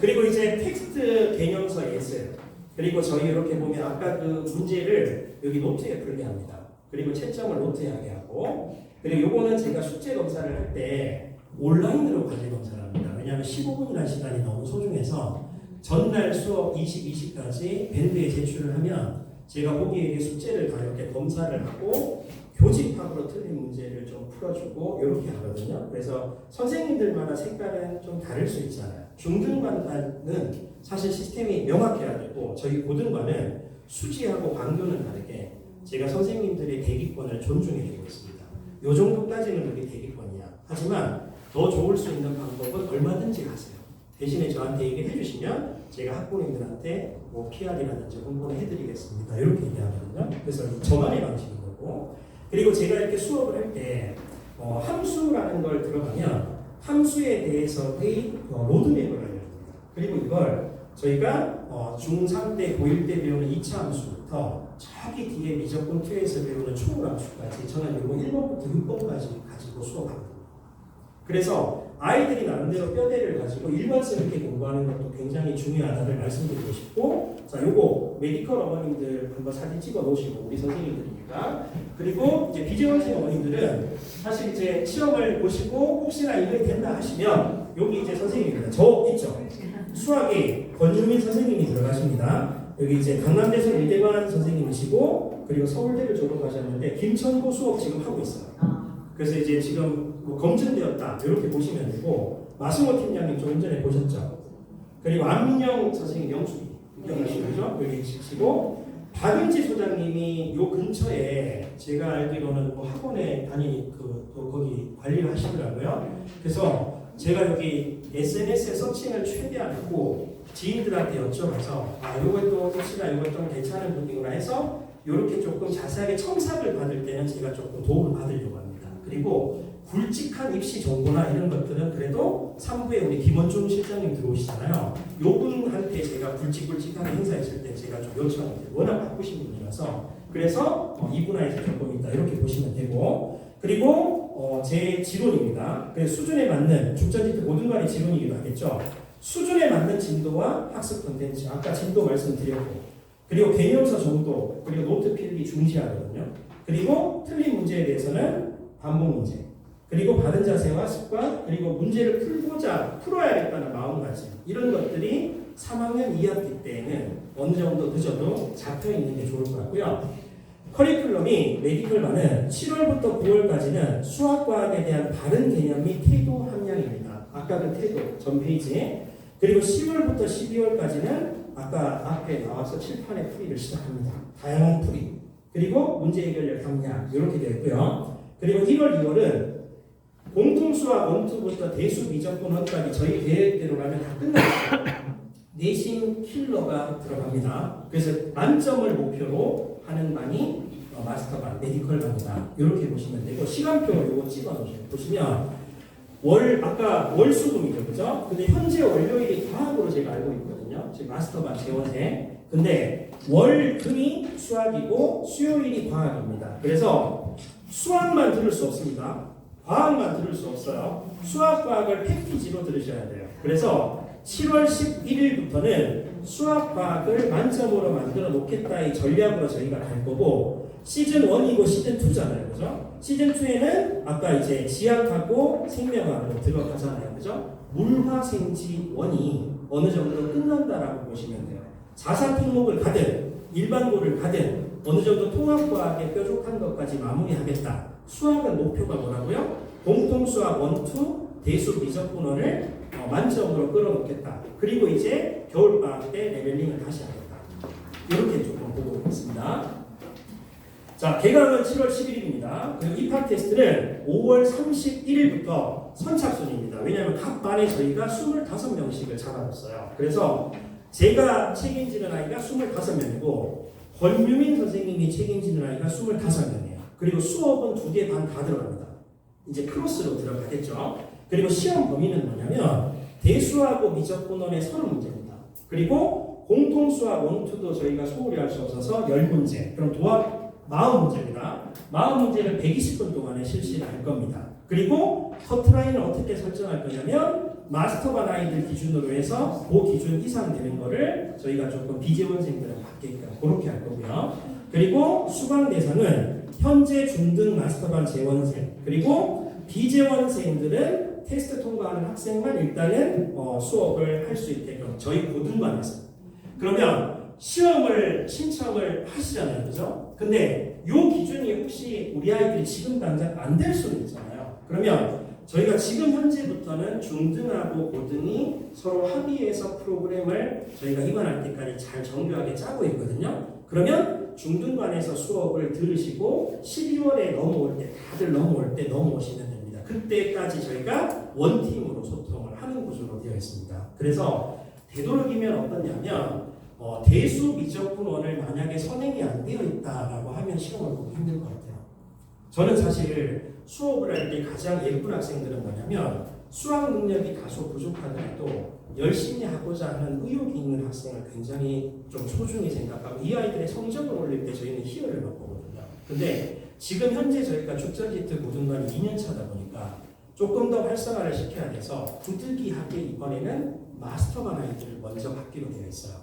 그리고 이제 텍스트 개념서 예습. 그리고 저희 이렇게 보면 아까 그 문제를 여기 노트에 풀게 합니다. 그리고 채점을 노트에 하게 하고, 그리고 요거는 제가 숙제 검사를 할 때 온라인으로 과제 검사를 합니다. 왜냐하면 15분이라는 시간이 너무 소중해서 전날 수업 20까지 밴드에 제출을 하면 제가 거기에 숙제를 다 이렇게 검사를 하고 교집합으로 틀린 문제를 좀 풀어주고 이렇게 하거든요. 그래서 선생님들마다 색깔은 좀 다를 수 있잖아요. 중등반은 사실 시스템이 명확해야 되고 저희 고등반은 수지하고 강도는 다르게 제가 선생님들의 대기권을 존중해주고 있습니다. 요 정도까지는 우리 대기권이야. 하지만 더 좋을 수 있는 방법은 얼마든지 하세요. 대신에 저한테 얘기를 해주시면 제가 학부모님들한테 뭐 PR이라든지 홍보를 해드리겠습니다. 이렇게 얘기하거든요. 그래서 저만의 방식인 거고. 그리고 제가 이렇게 수업을 할 때 함수라는 걸 들어가면 함수에 대해서의 로드맵을 알려줍니다. 그리고 이걸 저희가 중3 때, 고1 때 배우는 2차 함수부터 저기 뒤에 미적분 2에서 배우는 초월함수까지 저는 이거 1번부터 6번까지 가지고 수업합니다. 그래서 아이들이 나름대로 뼈대를 가지고 일관성있게 공부하는 것도 굉장히 중요하다를 말씀드리고 싶고, 자, 요거 메디컬 어머님들 한번 사진 찍어 놓으시고 우리 선생님들이니까. 그리고 이제 비재원생 어머님들은 사실 이제 시험을 보시고 혹시나 이번이 된다 하시면 여기 이제 선생님입니다. 저 있죠? 수학에 권유민 선생님이 들어가십니다. 여기 이제 강남대성 일대관 선생님이시고 그리고 서울대를 졸업하셨는데 김천고 수업 지금 하고 있어요. 그래서 이제 지금 뭐 검증되었다 이렇게 보시면 되고, 마승호 팀장님 조금 전에 보셨죠? 그리고 안민영 선생님 영수기 기억나시죠? 여기 계시고, 박은지 소장님이 요 근처에 제가 알기로는 뭐 학원에 또 거기 관리를 하시더라고요. 그래서 제가 여기 SNS에 서칭을 최대한 했고 지인들한테 여쭤봐서 요것도 혹시나 이것 좀 괜찮은 분이구나 해서 이렇게 조금 자세하게 첨삭을 받을 때는 제가 조금 도움을 받으려고 합니다. 그리고 굵직한 입시 정보나 이런 것들은 그래도 3부에 우리 김원중 실장님 들어오시잖아요. 요분한테 제가 굵직굵직하게 행사했을 때 제가 좀 요청을 드려요. 워낙 바쁘신 분이라서. 그래서 이분화해서 조금 있다 이렇게 보시면 되고, 그리고 제 지론입니다. 그래서 수준에 맞는 중천지트 고등반의 지론이기도 하겠죠. 수준에 맞는 진도와 학습 콘텐츠, 아까 진도 말씀드렸고, 그리고 개념서 정도, 그리고 노트 필기 중시하거든요. 그리고 틀린 문제에 대해서는 반복 문제, 그리고 바른 자세와 습관, 그리고 문제를 풀어야겠다는 마음가짐, 이런 것들이 3학년 2학기 때에는 어느 정도 늦어도 잡혀 있는 게 좋을 것 같고요. 커리큘럼이 메디컬반은 7월부터 9월까지는 수학과학에 대한 바른 개념 및 태도 함량입니다. 아까 그 태도 전 페이지에. 그리고 10월부터 12월까지는 아까 앞에 나와서 칠판의 풀이를 시작합니다. 다양한 풀이. 그리고 문제 해결력 함량 이렇게 되어 있고요. 그리고 1월, 2월은 공통수학 원투부터 대수 미적분원까지 저희 계획대로라면 다 끝났어요. 내신 킬러가 들어갑니다. 그래서 만점을 목표로 하는 반이 마스터반, 메디컬반이다. 이렇게 보시면 되고, 시간표 이거 찍어 놓으세요. 보시면 아까 월수금이죠, 그죠? 근데 현재 월요일이 과학으로 제가 알고 있거든요. 지금 마스터반 재원생. 근데 월금이 수학이고 수요일이 과학입니다. 그래서 수학만 들을 수 없습니다. 과학만 들을 수 없어요. 수학, 과학을 패키지로 들으셔야 돼요. 그래서 7월 11일부터는 수학, 과학을 만점으로 만들어 놓겠다의 전략으로 저희가 갈 거고, 시즌 1이고 시즌 2잖아요. 그죠? 시즌 2에는 아까 이제 지학하고 생명학으로 들어가잖아요. 그죠? 물화생지 1이 어느 정도 끝난다라고 보시면 돼요. 자사 특목을 가든 일반고를 가든 어느 정도 통합과학에 뾰족한 것까지 마무리하겠다. 수학은 목표가 뭐라고요? 공통수학 1, 2, 대수 미적분원을 만점으로 끌어놓겠다. 그리고 이제 겨울방학 때 레벨링을 다시 하겠다. 이렇게 조금 보고 있습니다. 자, 개강은 7월 11일입니다. 그리고 입학 테스트는 5월 31일부터 선착순입니다. 왜냐하면 각 반에 저희가 25명씩을 잡아놨어요. 그래서 제가 책임지는 아이가 25명이고 권유민 선생님이 책임지는 아이가 25명이에요. 그리고 수업은 2개 반 다 들어갑니다. 이제 크로스로 들어가겠죠. 그리고 시험 범위는 뭐냐면 대수하고 미적분원의 30문제입니다. 그리고 공통수학 1, 2도 저희가 소홀히 할 수 없어서 10문제. 그럼 도합 40문제입니다. 40문제를 120분 동안에 실시를 할 겁니다. 그리고 커트라인을 어떻게 설정할 거냐면 마스터반 아이들 기준으로 해서 그 기준 이상 되는 거를 저희가 조금 비재원생들은 받게끔 그렇게 할 거고요. 그리고 수강 대상은 현재 중등 마스터반 재원생 그리고 비재원생들은 테스트 통과하는 학생만 일단은 수업을 할 수 있게끔 저희 고등반에서 그러면 시험을 신청을 하시잖아요, 그죠? 근데 요 기준이 혹시 우리 아이들이 지금 당장 안 될 수는 있잖아요. 그러면 저희가 지금 현재부터는 중등하고 고등이 서로 합의해서 프로그램을 저희가 입원할 때까지 잘 정교하게 짜고 있거든요. 그러면 중등반에서 수업을 들으시고 12월에 넘어올 때 다들 넘어올 때 넘어오시면 됩니다. 그때까지 저희가 원팀으로 소통을 하는 구조로 되어 있습니다. 그래서 되도록이면 어떠냐면 대수 미적분원을 만약에 선행이 안 되어 있다라고 하면 시험을 보기 힘들 것 같아요. 저는 사실 수업을 할 때 가장 예쁜 학생들은 뭐냐면 수학 능력이 다소 부족하더라도 열심히 하고자 하는 의욕이 있는 학생을 굉장히 좀 소중히 생각하고 이 아이들의 성적을 올릴 때 저희는 희열을 맛보거든요. 근데 지금 현재 저희가 축전지트 고등반이 2년 차다 보니까 조금 더 활성화를 시켜야 돼서 부득이하게 이번에는 마스터반 아이들을 먼저 받기로 되어 있어요.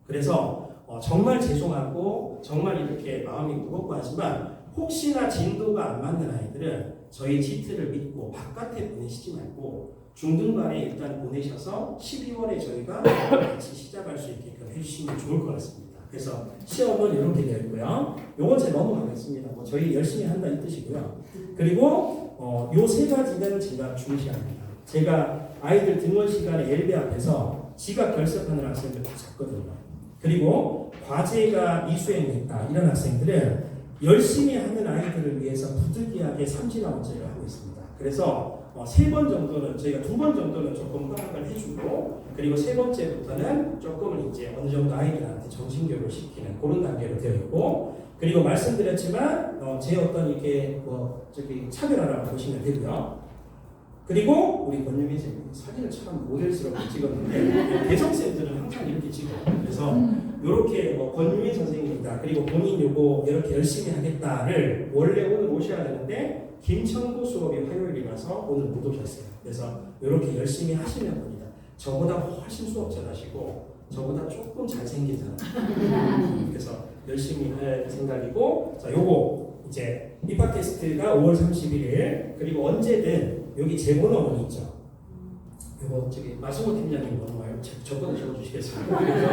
그래서 정말 죄송하고 정말 이렇게 마음이 무겁고 하지만 혹시나 진도가 안 맞는 아이들은 저희 지트를 믿고 바깥에 보내시지 말고 중등반에 일단 보내셔서 12월에 저희가 같이 시작할 수 있게끔 해주시면 좋을 것 같습니다. 그래서 시험은 이렇게 되어 있고요. 요건 제가 넘어가겠습니다. 저희 열심히 한다 이 뜻이고요. 그리고 요 세 가지는 제가 중시합니다. 제가 아이들 등원 시간에 엘베 앞에서 지각 결석하는 학생들 다 잡거든요. 그리고 과제가 미수행했다 이런 학생들은 열심히 하는 아이들을 위해서 부득이하게 삼진아웃제를 하고 있습니다. 그래서 3번 정도는 저희가 2번 정도는 조금 허락을 해주고 그리고 3번째부터는 조금은 이제 어느 정도 아이들한테 정신교육을 시키는 그런 단계로 되어 있고 그리고 말씀드렸지만 제 어떤 이렇게 차별화라고 보시면 되고요. 그리고 우리 권유미 선생님 사진을 참 모델스럽게 찍었는데 대성쌤들은 항상 이렇게 찍어요. 그래서 이렇게 권유미 선생님이다. 그리고 본인 요거 이렇게 열심히 하겠다를 원래 오늘 오셔야 되는데 김천구 수업이 화요일이라서 오늘 못 오셨어요. 그래서 이렇게 열심히 하시면 됩니다. 저보다 훨씬 수업 잘하시고 저보다 조금 잘생기잖아요. 그래서 열심히 할 생각이고 자 요거 이제 입학 테스트가 5월 31일 그리고 언제든 여기 제 번호는 있죠. 이거 마승호 팀장님 번호 말고 저 번호 적어주시겠습니다. 그래서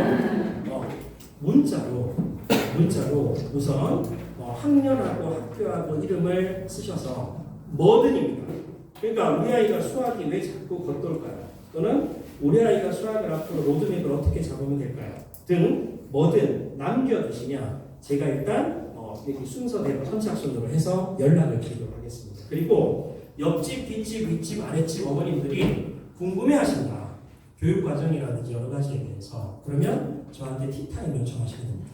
문자로 우선 학년하고 학교하고 이름을 쓰셔서 뭐든입니다. 그러니까 우리 아이가 수학이 왜 자꾸 겉돌까요? 또는 우리 아이가 수학을 앞으로 로드맵을 어떻게 잡으면 될까요? 등 뭐든 남겨두시면 제가 일단 여기 순서대로 선착순으로 해서 연락을 드리도록 하겠습니다. 그리고 옆집, 뒷집, 윗집, 아랫집 어머님들이 궁금해하신다. 교육 과정이라든지 여러 가지에 대해서 그러면 저한테 티타임 요청하시면 됩니다.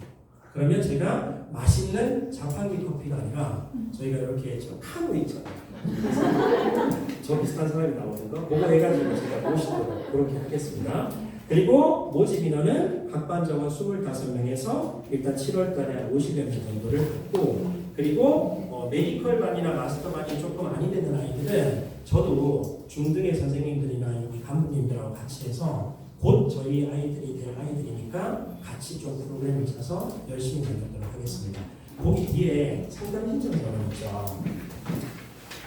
그러면 제가 맛있는 자판기 커피가 아니라 저희가 이렇게 저 카누 있잖아요. 저 비슷한 사람이 나오는 거 그거 해가지고 제가 모시도록 그렇게 하겠습니다. 그리고 모집 인원은 각 반 정원 25명에서 일단 7월달에 한 50여 명 정도를 받고 그리고 메디컬 반이나 마스터 반이 조금 아니 되는 아이들은 저도 중등의 선생님들이나 여기 간부님들하고 같이 해서 곧 저희 아이들이 될 아이들이니까 같이 좀 프로그램을 짜서 열심히 만들도록 하겠습니다. 거기 뒤에 상담 신청 전원 있죠.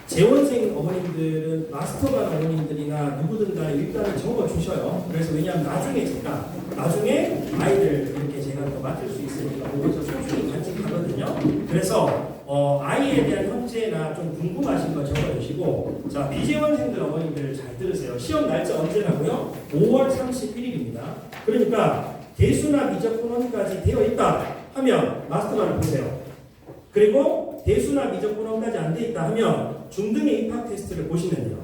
재원생 어머님들은 마스터반 어머님들이나 누구든 간에 일단은 적어주셔요. 그래서 왜냐하면 나중에 아이들 이렇게 제가 더 맡을 수 있으니까 거기서 소중히 간직하거든요. 그래서 아이에 대한 현재나 좀 궁금하신 거 적어주시고 자 비재원생들 어머님들 잘 들으세요. 시험 날짜 언제라고요? 5월 31일입니다. 그러니까 대수나 미적 분원까지 되어 있다 하면 마스터반을 보세요. 그리고 대수나 미적 분원까지 안 돼 있다 하면 중등의 입학 테스트를 보시면 돼요.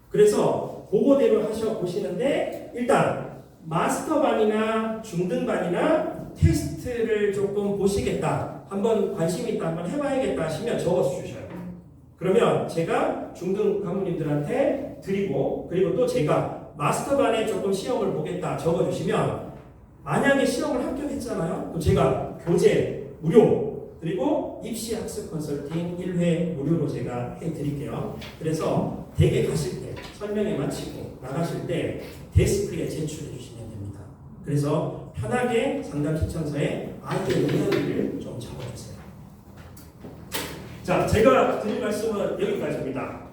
그래서 그거대로 보시는데 일단 마스터반이나 중등반이나 테스트를 조금 보시겠다. 한번 관심 있다. 한번 해봐야겠다 하시면 적어서 주셔요. 그러면 제가 중등 가부님들한테 드리고 그리고 또 제가 마스터반에 조금 시험을 보겠다 적어주시면 만약에 시험을 합격했잖아요. 그럼 제가 교재 무료 그리고 입시 학습 컨설팅 1회 무료로 제가 해드릴게요. 그래서 댁에 가실 때 설명회 마치고 나가실 때 데스크에 제출해 주시면 됩니다. 그래서 편하게 상담 신청서에 아이의 이야기를 좀 적어주세요. 자, 제가 드릴 말씀은 여기까지입니다.